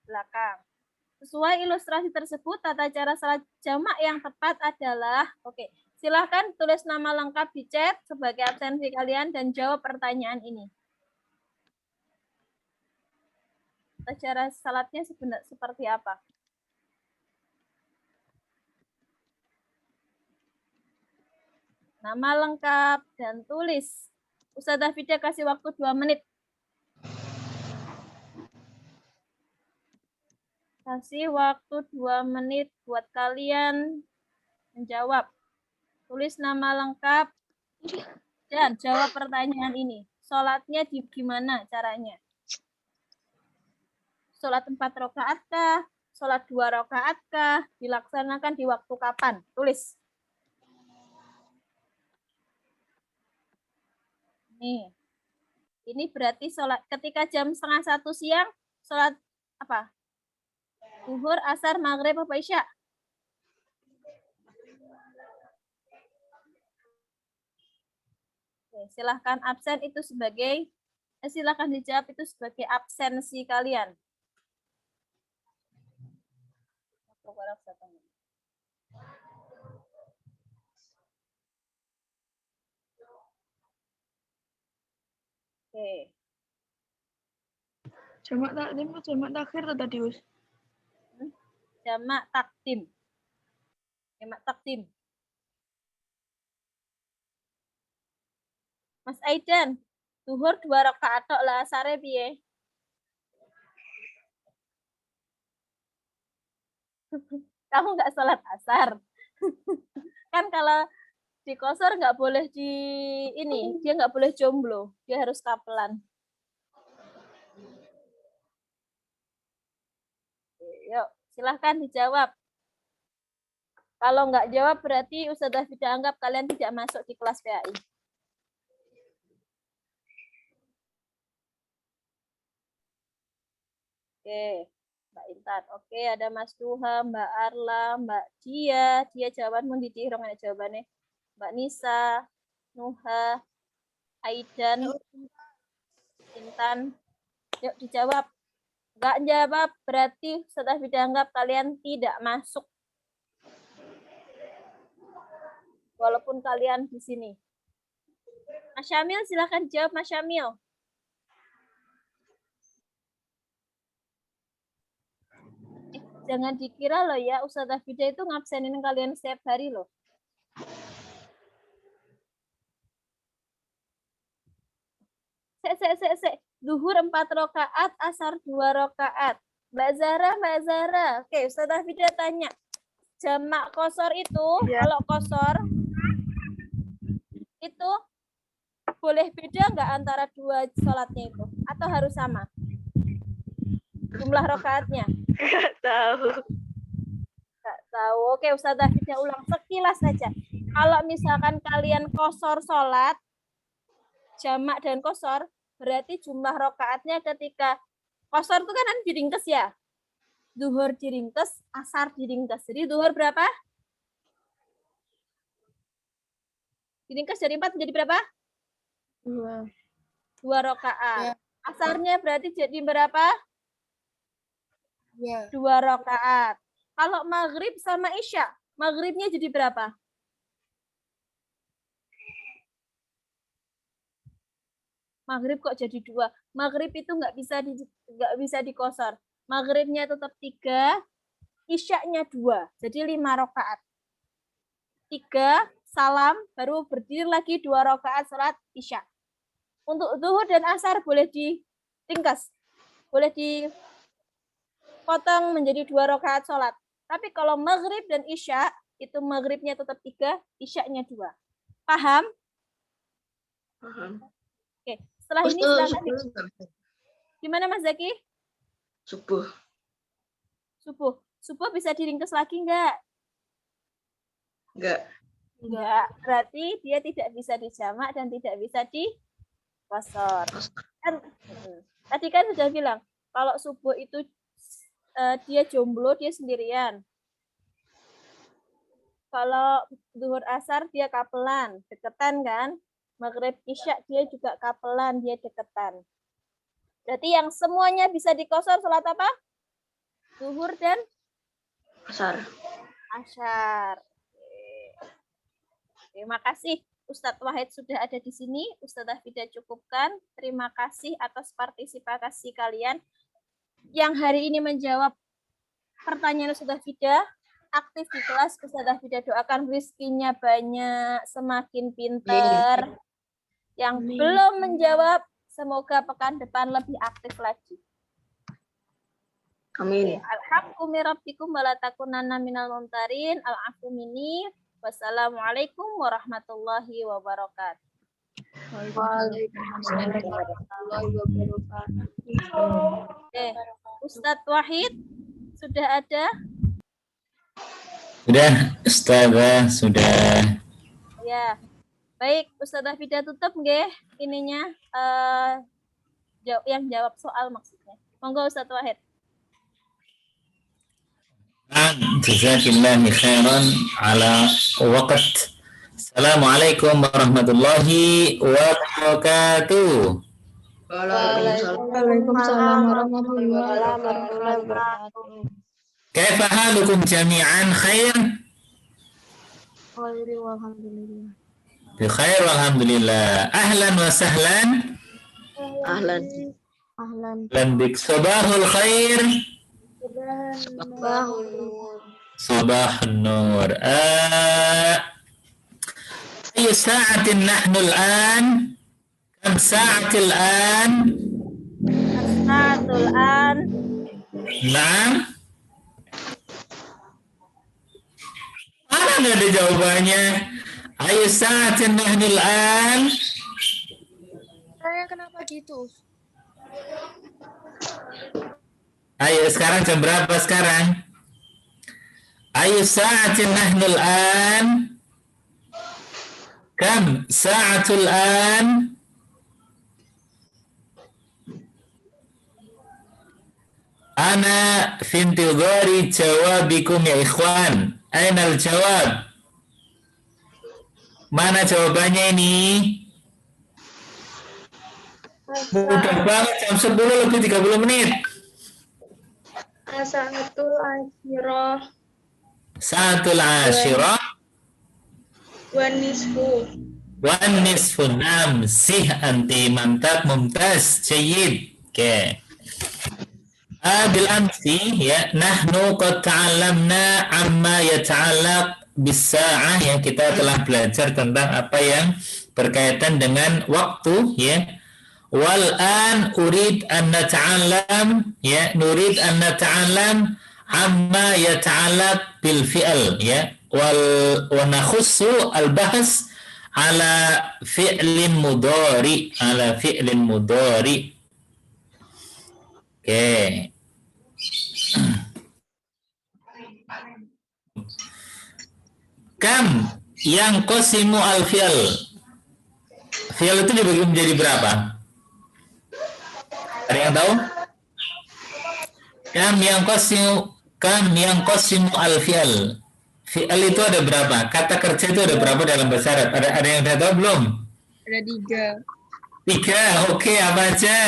belakang. Sesuai ilustrasi tersebut, tata cara salat jamak yang tepat adalah, silahkan tulis nama lengkap di chat sebagai absensi kalian dan jawab pertanyaan ini. Tata cara salatnya sebenarnya seperti apa? Nama lengkap dan tulis. Ustazah Fida kasih waktu 2 menit. Kasih waktu 2 menit buat kalian menjawab. Tulis nama lengkap dan jawab pertanyaan ini. Sholatnya di gimana caranya? Sholat 4 rakaat kah? Sholat 2 rakaat kah? Dilaksanakan di waktu kapan? Tulis. Nih. Ini berarti sholat ketika jam 12:30 siang, sholat apa? Zuhur, asar, maghrib, apa isya? Oke, silahkan absen itu sebagai, silahkan dijawab itu sebagai absensi kalian. Oke. Jamak takdim atau jamak takhir tadi, Us? Jamak takdim. Jamak takdim. Mas Aidan, zuhur 2 rakaat tok lah, asare piye? Kamu nggak sholat asar. Kan kalau di kosor nggak boleh di ini, dia nggak boleh jomblo, dia harus kapelan. Yuk, silahkan dijawab. Kalau nggak jawab berarti Ustazah Fida anggap kalian tidak masuk di kelas PAI. Oke, Mbak Intan. Oke, ada Mas Duha, Mbak Arla, Mbak Dia. Dia jawabanmu di Cihrong ada jawabannya. Mbak Nisa, Nuha, Aidan, Intan. Yuk dijawab. Nggak jawab berarti Ustazah Fida anggap kalian tidak masuk. Walaupun kalian di sini. Mas Syamil, silahkan jawab Mas Syamil. Jangan dikira loh ya, Ustazah Fida itu ngabsenin kalian setiap hari loh. Sek. Zuhur 4 rakaat, asar 2 rakaat. Mbak Zara. Oke, Ustazah Fida tanya. Jamak kosor itu, kalau kosor, itu boleh beda nggak antara dua sholatnya itu? Atau harus sama? Jumlah rakaatnya? Nggak tahu. Nggak tahu. Oke, Ustazah Fida ulang sekilas saja. Kalau misalkan kalian qashar sholat, jamak dan qashar, berarti jumlah rakaatnya ketika qashar itu kan diringkes ya. Zuhur diringkes, asar diringkes. Jadi zuhur berapa? Diringkes dari 4 menjadi berapa? 2 rakaat. Ya. Asarnya berarti jadi berapa? Ya. 2 rakaat. Kalau maghrib sama isya, maghribnya jadi berapa? Maghrib kok jadi 2? Maghrib itu nggak bisa dikosor. Maghribnya tetap 3, isyaknya 2. Jadi 5 rakaat. 3, salam, baru berdiri lagi 2 rakaat sholat isya. Untuk zuhur dan asar boleh diringkas. Boleh dipotong menjadi 2 rakaat sholat. Tapi kalau maghrib dan isya, itu maghribnya tetap 3, isyaknya 2. Paham? Paham. Oke, setelah ini silakan. Gimana Mas Zaki? Subuh. Subuh bisa diringkas lagi enggak? Enggak. Berarti dia tidak bisa dijamak dan tidak bisa dikosor. Tadi kan sudah bilang, kalau subuh itu dia jomblo, dia sendirian. Kalau zuhur asar dia kapelan, deketan kan? Maghrib isya dia juga kapelan, dia deketan. Berarti yang semuanya bisa dikosor sholat apa? Zuhur dan asar. Terima kasih Ustadz Wahid sudah ada di sini. Ustadzah Fida cukupkan. Terima kasih atas partisipasi kalian yang hari ini menjawab pertanyaan Ustadzah Fida. Aktif di kelas, Ustadzah Fida doakan rezekinya banyak, semakin pintar. Yang belum menjawab, semoga pekan depan lebih aktif lagi. Amin. Al-haqqu min rabbikum wa la takunanna minal mumtarin. Al-afu minni. Wassalamualaikum warahmatullahi wabarakatuh. Waalaikumsalam warahmatullahi wabarakatuh. Ustadz Wahid sudah ada? Sudah, Ustazah, sudah. Ya. Baik, Ustazah Fida tutup nggih ininya yang jawab soal maksudnya. Monggo Ustadz Wahid. Jazakillahi khairan ala waqt. Assalamualaikum warahmatullahi wabarakatuh. Waalaikumsalam warahmatullahi wabarakatuh. Kaifa halukum jami'an khair? Khair walhamdulillah. Bi khair walhamdulillah. Ahlan wa sahlan. Ahlan. Lan bik sabahul khair. Sabahun nur. Ayu sa'atin nahnu al-an? Kam sa'atil an? As-sa'atul an. Naam. Mana nggak ada jawabannya? Ayu sa'atin nahnu al-an? Saya kenapa gitu? Ayo sekarang jam berapa sekarang? Ayu sa'atin nahnu al-an? Kam sa'atul an? Ana fi intidhari jawabikum ya ikhwan. Aina al-jawab? Mana jawabannya ini? Mudah banget, jam 10 lebih 30 menit. Sa'atul asyirah. Sa'atul asyirah. Wan nisfu. Wan nisfu. Naam, sih anti, mantap, mumtaz, jayyid. Oke. Bil amsi ya, nahnu qad ta'allamna amma yata'allaq bis-sa'ah, yang kita telah belajar tentang apa yang berkaitan dengan waktu ya. Wal an urid an nata'allam ya, nurid an nata'allam amma yata'allaq bil fi'l ya, wa nakhussu al bahs ala fi'lin mudhari, ala fi'lin mudhari. Oke. Kam yang qasimu al-fi'l. Fi'l itu dibagi menjadi berapa? Ada yang tahu? Kam yang qasimu al-fi'l. Fi'l itu ada berapa? Kata kerja itu ada berapa dalam bahasa Arab? Ada yang udah tahu belum? Ada 3. 3, oke, apa aja?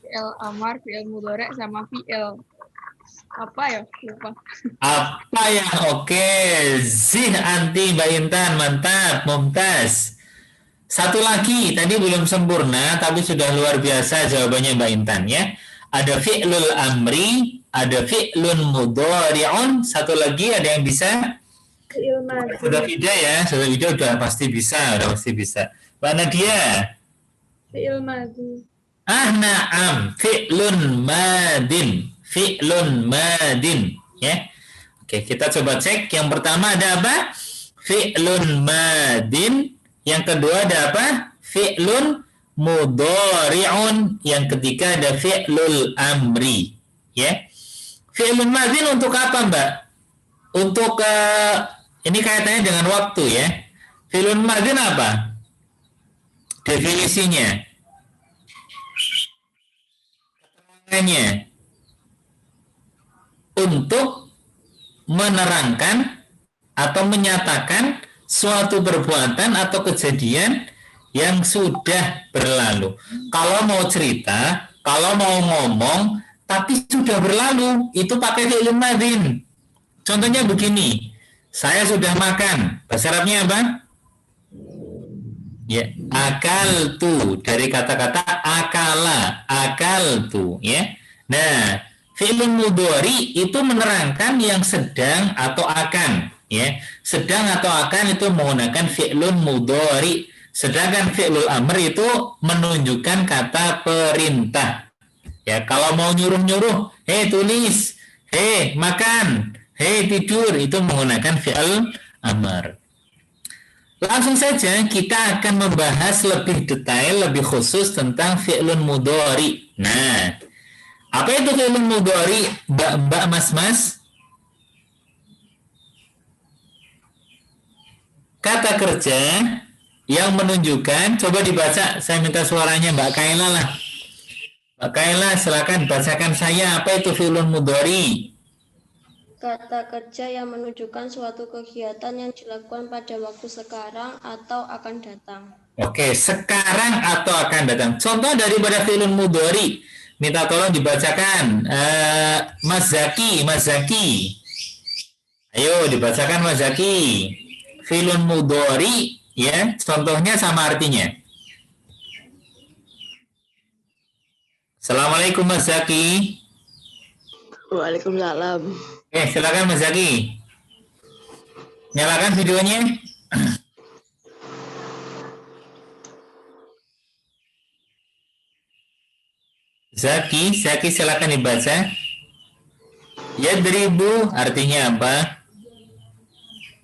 Fi'il amar, fi'il mudhari sama fi'il apa ya? Lupa. Apa ya? Oke, zih anti Mbak Intan, mantap, mumtaz. Satu lagi, tadi belum sempurna, tapi sudah luar biasa jawabannya Mbak Intan ya. Ada fi'lul amri, ada fi'lun mudhari'un, satu lagi ada yang bisa? Fi'il madhi. Sudah Fida ya, sudah Fida udah pasti bisa, Mbak Nadia? Fi'il madhi. Na'am, fi'lun madin. Fi'lun madin ya. Oke, kita coba cek. Yang pertama ada apa? Fi'lun madin. Yang kedua ada apa? Fi'lun mudhari'un. Yang ketiga ada fi'lul amri ya. Fi'lun madin untuk apa, Mbak? Untuk ini kaitannya dengan waktu ya. Fi'lun madin apa? Definisinya. Keterangannya. Untuk menerangkan atau menyatakan suatu perbuatan atau kejadian yang sudah berlalu. Kalau mau cerita, kalau mau ngomong, tapi sudah berlalu, itu pakai fi'il madin. Contohnya begini, saya sudah makan. Bahasa Arabnya apa? Ya, akaltu, dari kata-kata akala, akaltu, ya. Nah, fi'lun mudhari itu menerangkan yang sedang atau akan, ya. Sedang atau akan itu menggunakan fi'lun mudhari. Sedangkan fi'lul amr itu menunjukkan kata perintah. Ya, kalau mau nyuruh-nyuruh, hei tulis, hei makan, hei tidur, itu menggunakan fi'l amr. Langsung saja kita akan membahas lebih detail, lebih khusus tentang fi'lun mudhari. Nah, apa itu fi'lun mudhari, Mbak, Mas? Kata kerja yang menunjukkan, coba dibaca, saya minta suaranya Mbak Kaila lah. Mbak Kaila, silakan bacakan saya, apa itu fi'lun mudhari? Kata kerja yang menunjukkan suatu kegiatan yang dilakukan pada waktu sekarang atau akan datang. Oke, sekarang atau akan datang. Contoh daripada fi'lun mudhari, minta tolong dibacakan. Mas Zaki. Ayo dibacakan Mas Zaki. Fi'lun mudhari, ya, contohnya sama artinya. Assalamualaikum Mas Zaki. Waalaikumsalam. Silakan Mas Zaki. Nyalakan videonya. Zaki silakan dibaca. Yadribu artinya apa?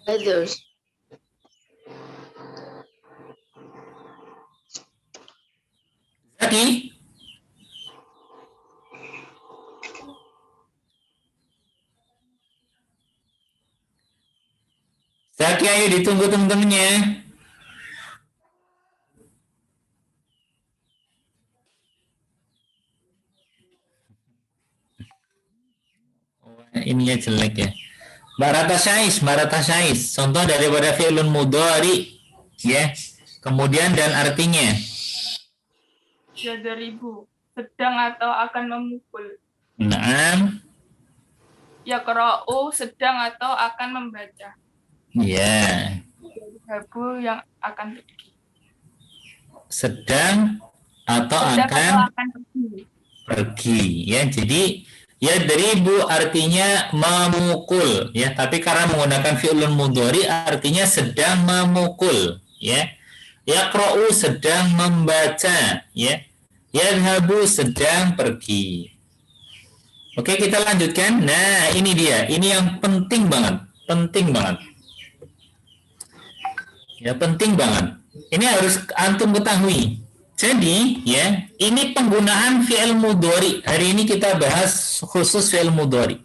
Terus. Zaki. Zaki, ayo ditunggu teman-temannya. Ininya jelek ya. Mbak Rata Syais, contoh daripada fi'lun mudhari, ya. Kemudian dan artinya. Yadribu, sedang atau akan memukul. Naam. Yaqra'u, sedang atau akan membaca. Ya. Yadhabu, yang akan pergi. Sedang atau akan pergi. Ya, jadi yadribu artinya memukul, ya. Tapi karena menggunakan fi'lun mudhari artinya sedang memukul, ya. Yaqra'u sedang membaca, ya. Yadhabu sedang pergi. Oke, kita lanjutkan. Nah, ini dia. Ini yang penting banget. Ya, penting banget. Ini harus antum ketahui. Jadi, ya, ini penggunaan fi'il mudhari. Hari ini kita bahas khusus fi'il mudhari.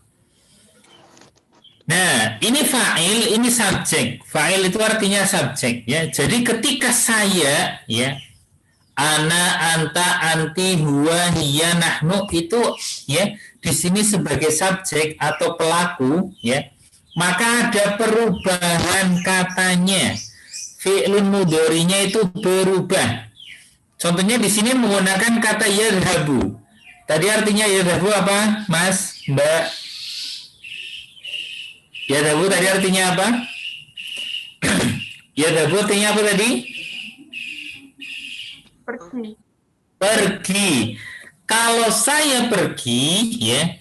Nah, ini fa'il, ini subjek. Fa'il itu artinya subjek, ya. Jadi ketika saya, ya, ana, anta, anti, huwa, hiya, nahnu itu, ya, di sini sebagai subjek atau pelaku, ya, maka ada perubahan katanya. Fi'lun mudhari'nya itu berubah. Contohnya di sini menggunakan kata yadhabu. Tadi artinya yadhabu apa, Mas, Mbak? Yadhabu tadi artinya apa? Yadhabu artinya apa tadi? Pergi. Pergi. Kalau saya pergi, ya,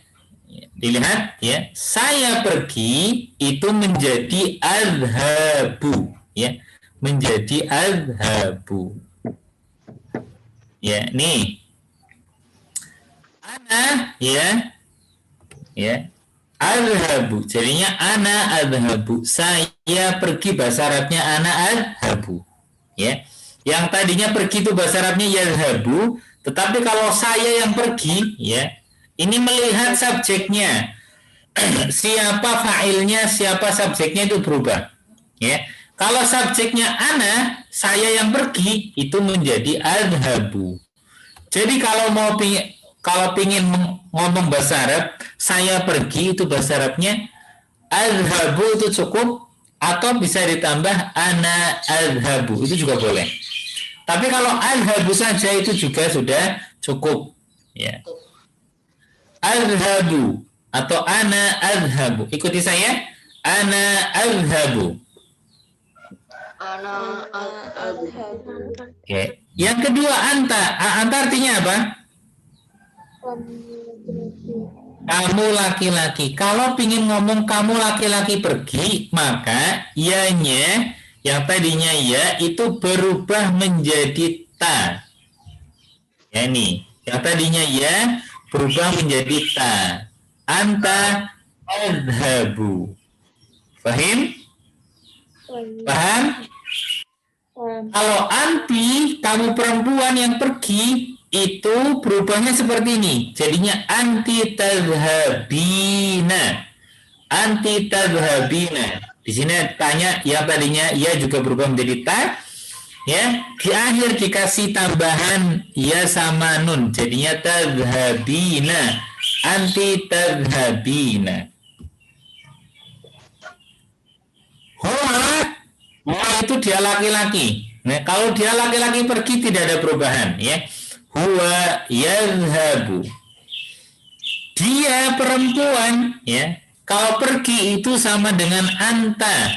dilihat, ya, saya pergi itu menjadi adhabu, ya, menjadi adhabu. Ya, nih. Ana, ya, ya. Adhabu, jadinya ana adhabu, saya pergi, bahasa Arabnya ana adhabu, ya. Yang tadinya pergi itu bahasa Arabnya yadhabu, tetapi kalau saya yang pergi, ya, ini melihat subjeknya, siapa fa'ilnya, siapa subjeknya itu berubah, ya. Kalau subjeknya ana, saya yang pergi itu menjadi adhabu. Jadi kalau pingin ngomong bahasa Arab, saya pergi itu bahasa Arabnya adhabu itu cukup, atau bisa ditambah ana adhabu, itu juga boleh. Tapi kalau adhabu saja itu juga sudah cukup, ya. Adhabu atau ana adhabu. Ikuti saya, ana adhabu. Ana adhabu. Oke. Yang kedua anta. Anta artinya apa? Kamu laki-laki. Kalau pingin ngomong kamu laki-laki pergi, maka ianya yang tadinya ya itu berubah menjadi ta. Ya nih, yang tadinya ya berubah menjadi ta. Anta adhabu. Fahim? Paham? Kalau anti, kamu perempuan yang pergi, itu berubahnya seperti ini. Jadinya anti tadhabina. Anti tadhabina. Di sini tanya, yang tadinya ya juga berubah menjadi ta. Ya, di akhir dikasih tambahan ya sama nun. Jadinya tadhabina. Anti tadhabina. Huwa itu dia laki-laki. Nah, kalau dia laki-laki pergi tidak ada perubahan, ya. Huwa yadhabu. Dia perempuan, ya. Kalau pergi itu sama dengan anta.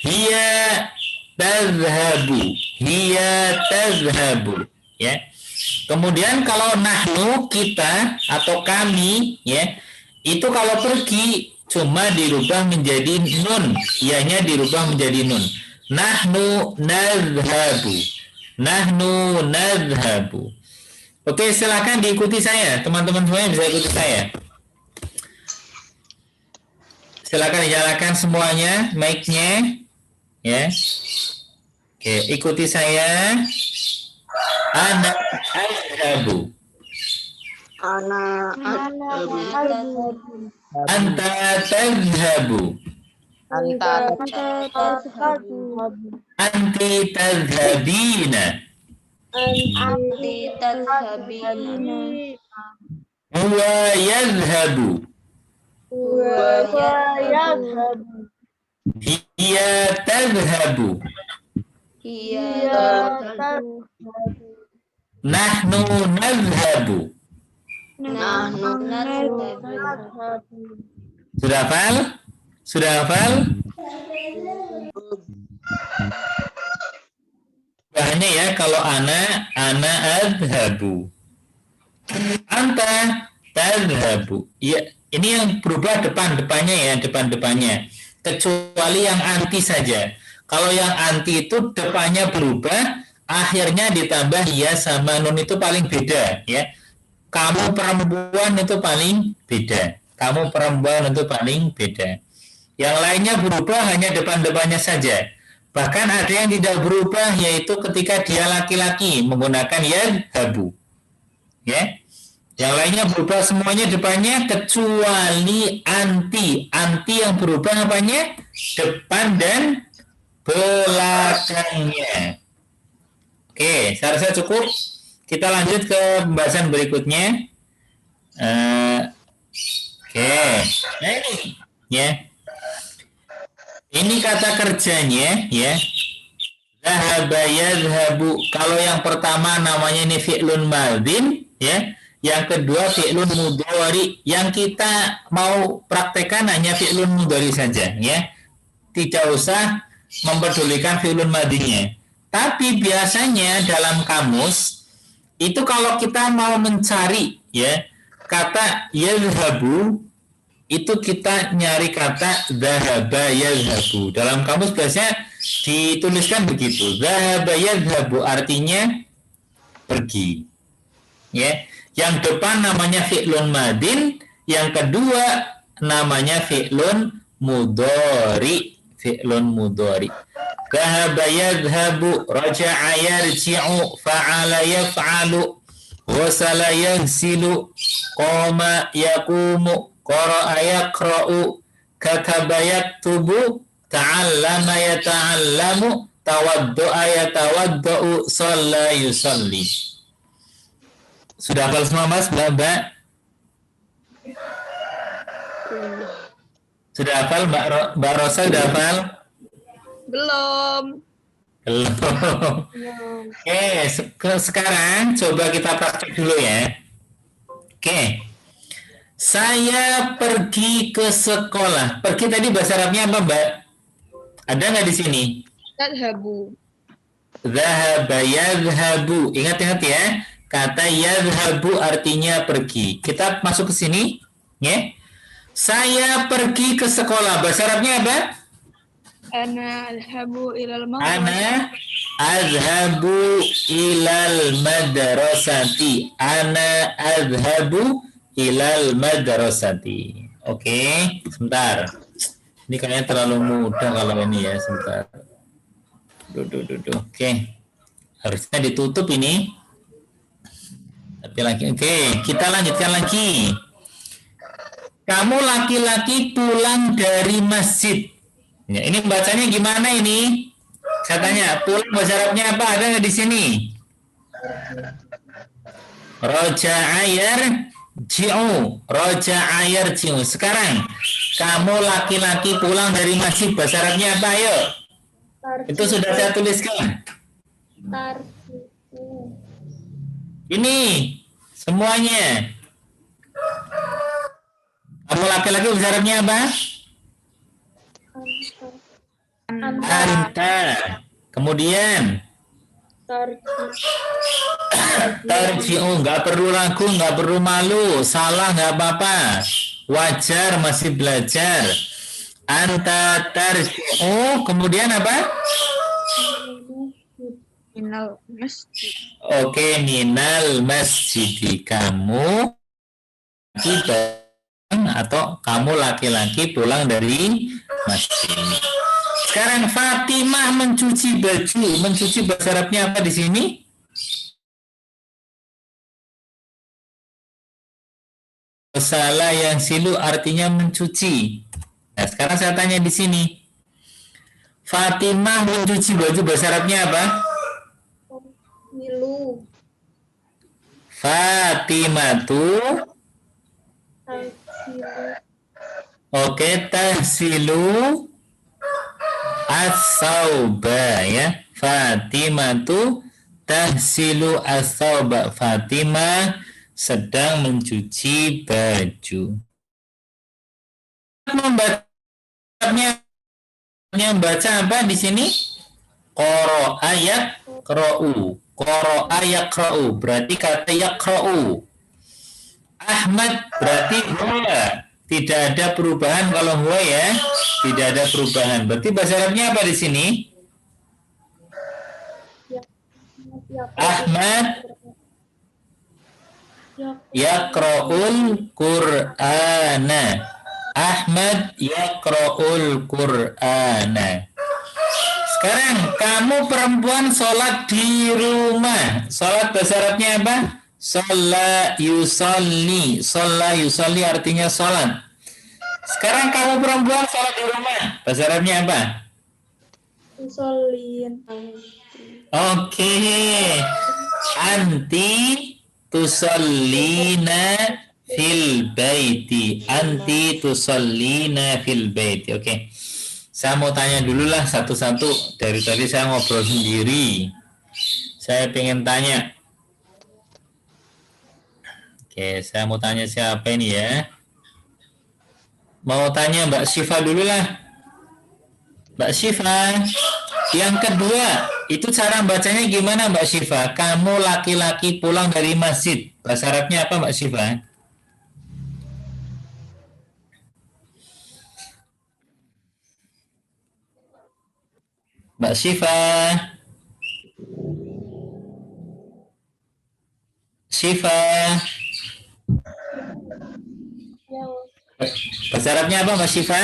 Hiya tadhabu. Hiya tadhabu, ya. Kemudian kalau nahnu, kita atau kami, ya, itu kalau pergi cuma dirubah menjadi nun, ianya dirubah menjadi nun. Nahnu nadhabu. Nahnu nadhabu. Oke, silakan diikuti saya. Teman-teman semuanya bisa ikuti saya. Silakan dinyalakan semuanya mic-nya, ya. Oke, ikuti saya. Ana adhabu. Ana adhabu. Anta tadhabu. Anta tadhabu. Anti tadhabina. Anti tadhabina. Huwa yadhabu. Huwa yadhabu. Hiya tadhabu. Hiya tadhabu. Nahnu nadhabu. Nahnu nadhabu. Sudah hafal? Sudah hafal? Bahannya ya, kalau ana adhabu. Anta tadhabu. Ya, ini yang berubah depannya ya, depannya. Kecuali yang anti saja. Kalau yang anti itu depannya berubah, akhirnya ditambah ya sama nun, itu paling beda, ya. Kamu perempuan itu paling beda. Kamu perempuan itu paling beda. Yang lainnya berubah hanya depan-depannya saja. Bahkan ada yang tidak berubah, yaitu ketika dia laki-laki menggunakan yadhabu. Ya. Yang lainnya berubah semuanya depannya kecuali anti. Anti yang berubah apanya? Depan dan belakangnya. Oke, saya rasa cukup. Kita lanjut ke pembahasan berikutnya. Oke, nah ini ya. Ini kata kerjanya ya. Zahaba yadhabu. Kalau yang pertama namanya ini fi'lun madhin ya. Yang kedua fi'lun mudhari. Yang kita mau praktekkan hanya fi'lun mudhari saja ya. Tidak usah mempedulikan fi'lun madhinya. Tapi biasanya dalam kamus itu kalau kita mau mencari ya kata yadhabu itu kita nyari kata dhahaba yadhabu. Dalam kamus biasanya dituliskan begitu. Dhahaba yadhabu artinya pergi. Ya. Yang depan namanya fi'lun madin, yang kedua namanya fi'lun mudhari. Fi'lun mudhari. Dhahaba yadhabu, raja'a yarji'u, fa'ala yaf'alu, wasala yaghsilu, qama yaqumu, qara'a yaqra'u, kataba yaktubu, ta'allama yata'allamu, tawaddu'a yatawadda'u, shalla yusalli. Sudah hafal semua Mas, Mbak? Sudah hafal Mbak Rosa, sudah hafal? Belum. Oke, sekarang coba kita praktek dulu ya. Oke. Saya pergi ke sekolah. Pergi tadi bahasa Arabnya apa, Mbak? Ada nggak di sini? Yadhabu. Dhahaba yadhabu. Ingat-ingat ya. Kata yadhabu artinya pergi. Kita masuk ke sini, ya. Saya pergi ke sekolah. Bahasa Arabnya apa? Ana adhabu ilal madrasah. Ana adhabu ilal madrasati. Ana adhabu ilal madrasati. Oke, sebentar. Ini kayaknya terlalu mudah kalau ini ya, sebentar. Duh. Oke. Harusnya ditutup ini. Tapi lagi, oke, kita lanjutkan lagi. Kamu laki-laki pulang dari masjid. Ya, ini bacanya gimana ini? Saya tanya, pulang bahasa Arabnya apa? Ada nggak di sini? Raja'a yarji'u. Raja'a yarji'u. Sekarang, kamu laki-laki pulang dari masjid. Bahasa Arabnya apa? Ayo. Itu sudah saya tuliskan. Ini semuanya. Kamu laki-laki bahasa Arabnya apa? Anta. Kemudian tarji'u, nggak perlu ragu, nggak perlu malu, salah nggak apa-apa, wajar, masih belajar. Anta tarji'u, kemudian apa? Minal masjid. Oke, minal masjid. Kamu atau kamu laki-laki pulang dari masjid. Sekarang Fatimah mencuci baju. Mencuci bahasa Arabnya apa di sini? Salah yang silu artinya mencuci. Nah, sekarang saya tanya di sini. Fatimah mencuci baju bahasa Arabnya apa? Milu. Fatimatu. Oke, tahsilu as-sauba ya. Fatimatu tahsilu as-sauba. Fatimah sedang mencuci baju. Membaca apa di sini? Qoro ayat qra'u. Qoro ayat qra'u berarti kata yaqra'u. Ahmad berarti huwa. Tidak ada perubahan kalau huwa ya. Tidak ada perubahan. Berarti bahasa Arabnya apa di sini? Ahmad yaqra'ul Qur'ana. Ahmad yaqra'ul Qur'ana. Sekarang kamu perempuan sholat di rumah. Sholat bahasa Arabnya apa? Sholla yusolli. Sholla yusolli artinya sholat. Sekarang kamu perempuan sholat di rumah. Bahasa Arabnya apa? Usolin. Oke. Anti tusallina fil baiti. Anti tusallina fil baiti. Oke. Saya mau tanya dulu lah satu-satu. Dari tadi saya ngobrol sendiri. Saya pengen tanya. Oke, saya mau tanya siapa ini ya? Mau tanya Mbak Syifa dulu lah. Mbak Syifa, yang kedua, itu cara bacanya gimana Mbak Syifa? Kamu laki-laki pulang dari masjid. Bahasa Arabnya apa Mbak Syifa? Mbak Syifa. Syifa. Bahasa Arabnya apa Mbak Syifa?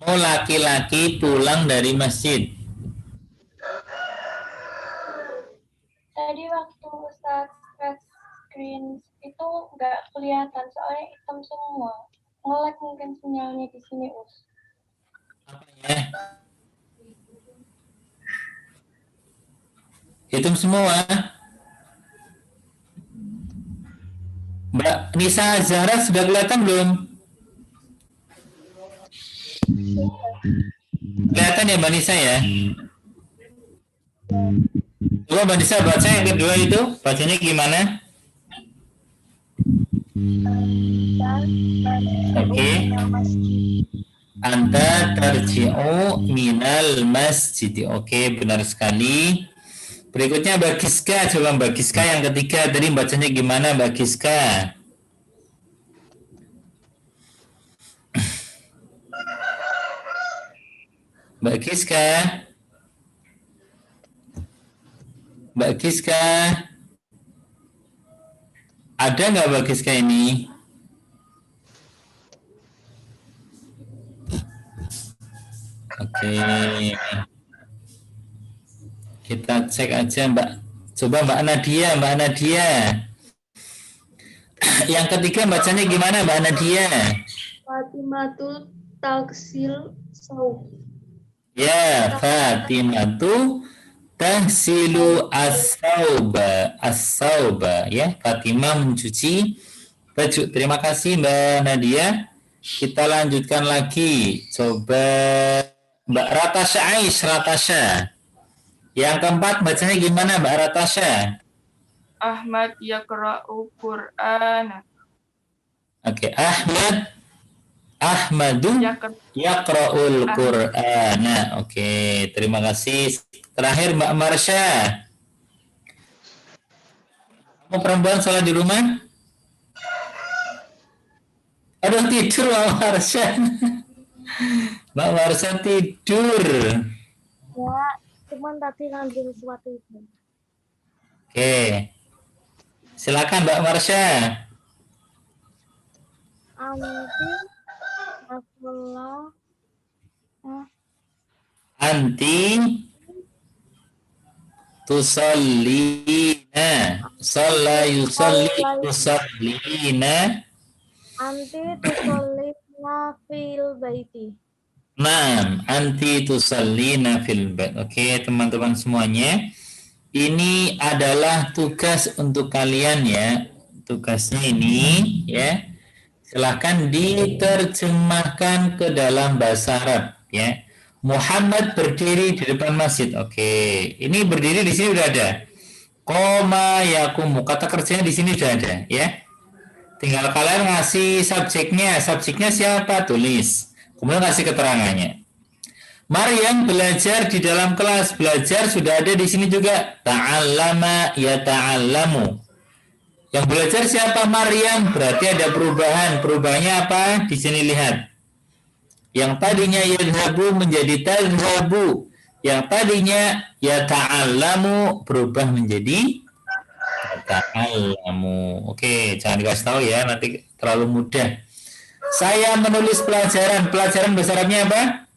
Kamu laki-laki pulang dari masjid. Tadi waktu Ustaz screen itu nggak kelihatan soalnya hitam semua. Nge-lag mungkin sinyalnya di sini, Us. Apanya? Hitam semua. Mbak Nisa Zahra sudah kelihatan belum? Kelihatan ya Mbak Nisa ya? Coba Mbak Nisa baca yang kedua itu, bacanya gimana? Oke. Anta tarji'u minal masjid. Oke, benar sekali. Berikutnya Mbak Giska, coba Mbak Giska yang ketiga tadi bacanya gimana Mbak Giska? Mbak Giska, Mbak Giska, ada nggak Mbak Giska ini? Oke. Kita cek aja Mbak. Coba Mbak Nadia, Mbak Nadia. Yang ketiga bacanya gimana Mbak Nadia? Fatimatul taksil saub. Ya, Fatimatu tahsilu as-sauba. As-sauba ya, Fatimah mencuci baju. Terima kasih Mbak Nadia. Kita lanjutkan lagi. Coba Mbak Ratasha Aish, Ratasha. Yang keempat bacanya gimana Mbak Ratasha? Ahmad yaqra'u Qur'an. Oke, Ahmadu yaqra'ul Qur'ana. Oke, terima kasih. Terakhir Mbak Marsha. Kamu perempuan sholat di rumah? Aduh, tidur Mbak Marsha. Mbak Marsha tidur. Ya, cuman tadi ngambil sesuatu itu. Oke. Silakan Mbak Marsha. Anti tusallina. Shalla yusalli tusallina. Anti tusallina fil baiti. Naam, anti tusallina fil bait. Oke, teman-teman semuanya. Ini adalah tugas untuk kalian ya. Tugasnya ini ya. Silahkan diterjemahkan ke dalam bahasa Arab ya. Muhammad berdiri di depan masjid. Oke, ini berdiri di sini udah ada. Qoma yakumu, kata kerjanya di sini sudah ada ya. Tinggal kalian ngasih subjeknya. Subjeknya siapa? Tulis. Kemudian kasih keterangannya. Maryam belajar di dalam kelas. Belajar sudah ada di sini juga. Ta'allama yata'allamu. Yang belajar siapa? Maryam. Berarti ada perubahan. Perubahannya apa? Di sini lihat. Yang tadinya yadhabu menjadi tadhabu. Yang tadinya yata'allamu berubah menjadi yata'allamu. Oke, jangan dikasih tahu ya, nanti terlalu mudah. Saya menulis pelajaran. Pelajaran bahasa Arabnya apa?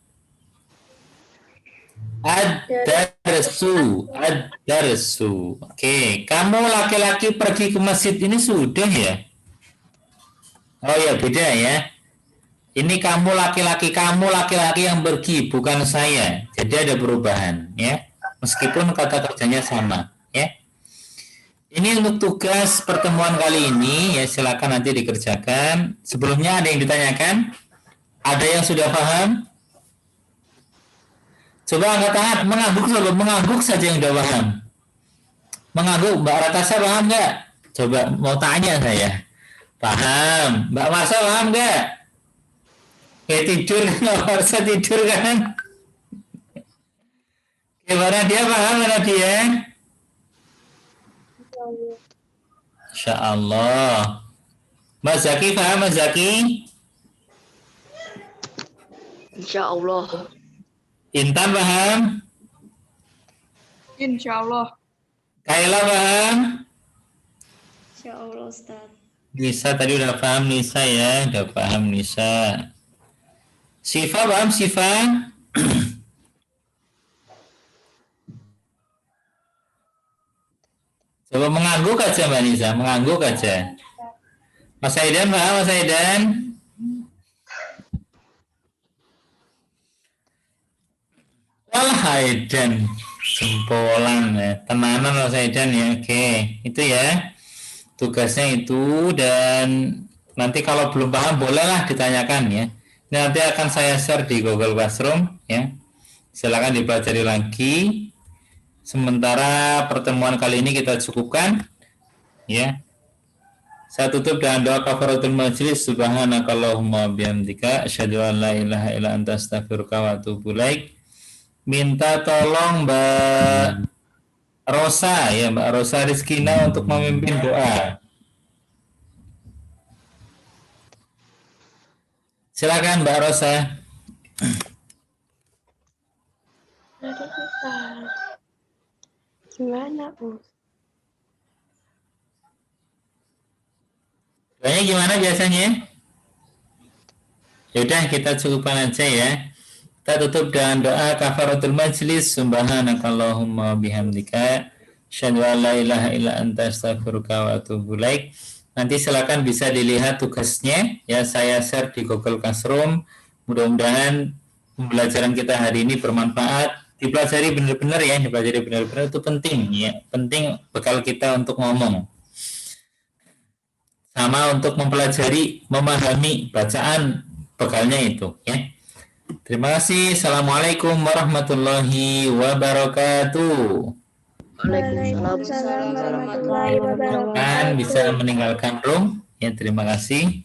Ad-darsu. Oke, kamu laki-laki pergi ke masjid ini sudah ya? Oh ya, beda ya. Ini kamu laki-laki yang pergi, bukan saya. Jadi ada perubahan ya. Meskipun kata kerjanya sama ya. Ini untuk tugas pertemuan kali ini ya, silakan nanti dikerjakan. Sebelumnya ada yang ditanyakan? Ada yang sudah paham? Coba angkat tangan, mengangguk saja yang udah paham. Mengangguk, Mbak Ratasa paham nggak? Coba mau tanya saya. Paham. Mbak Marsa paham nggak? Tidur, Mbak Marsa tidur kan? Gimana dia paham, mana dia? Insya Allah. Mas Zaki paham, Mas Zaki? Insya Allah. Intan paham? Insya Allah. Kaila paham? Insya Allah, Ustaz. Nisa tadi udah paham, Nisa ya. Udah paham, Nisa. Sifa paham, Sifa? Coba mengangguk aja, Mbak Nisa. Mengangguk aja. Mas Aidan paham, Mas Aidan? Walah Aidan, sempolan ya, tenanan Mas Aidan ya. Oke, itu ya tugasnya itu, dan nanti kalau belum paham bolehlah ditanyakan ya. Nanti akan saya share di Google Classroom ya. Silakan dipelajari lagi. Sementara pertemuan kali ini kita cukupkan ya. Saya tutup dengan doa kafaratul majlis. Subhanakallahumma bihamdika asyhadu an la ilaha illa anta astaghfiruka wa atubu ilaik. Minta tolong Mbak Rosa ya, Mbak Rosa Rizkina untuk memimpin doa. Silakan Mbak Rosa. Gimana, Bu? Doanya gimana biasanya? Yaudah kita cukupkan aja ya. Kita tutup dengan doa kafaratul majlis. Subhanakallahumma bihamdika asyhadu an la ilaha illa anta astaghfiruka wa atubu ilaik. Nanti silakan bisa dilihat tugasnya ya, saya share di Google Classroom. Mudah-mudahan pembelajaran kita hari ini bermanfaat. Dipelajari benar-benar ya, dipelajari benar-benar itu penting ya. Penting bekal kita untuk ngomong. Sama untuk mempelajari, memahami bacaan bekalnya itu ya. Terima kasih. Assalamualaikum warahmatullahi wabarakatuh. Waalaikumsalam warahmatullahi wabarakatuh. Kan bisa meninggalkan room ya. Terima kasih.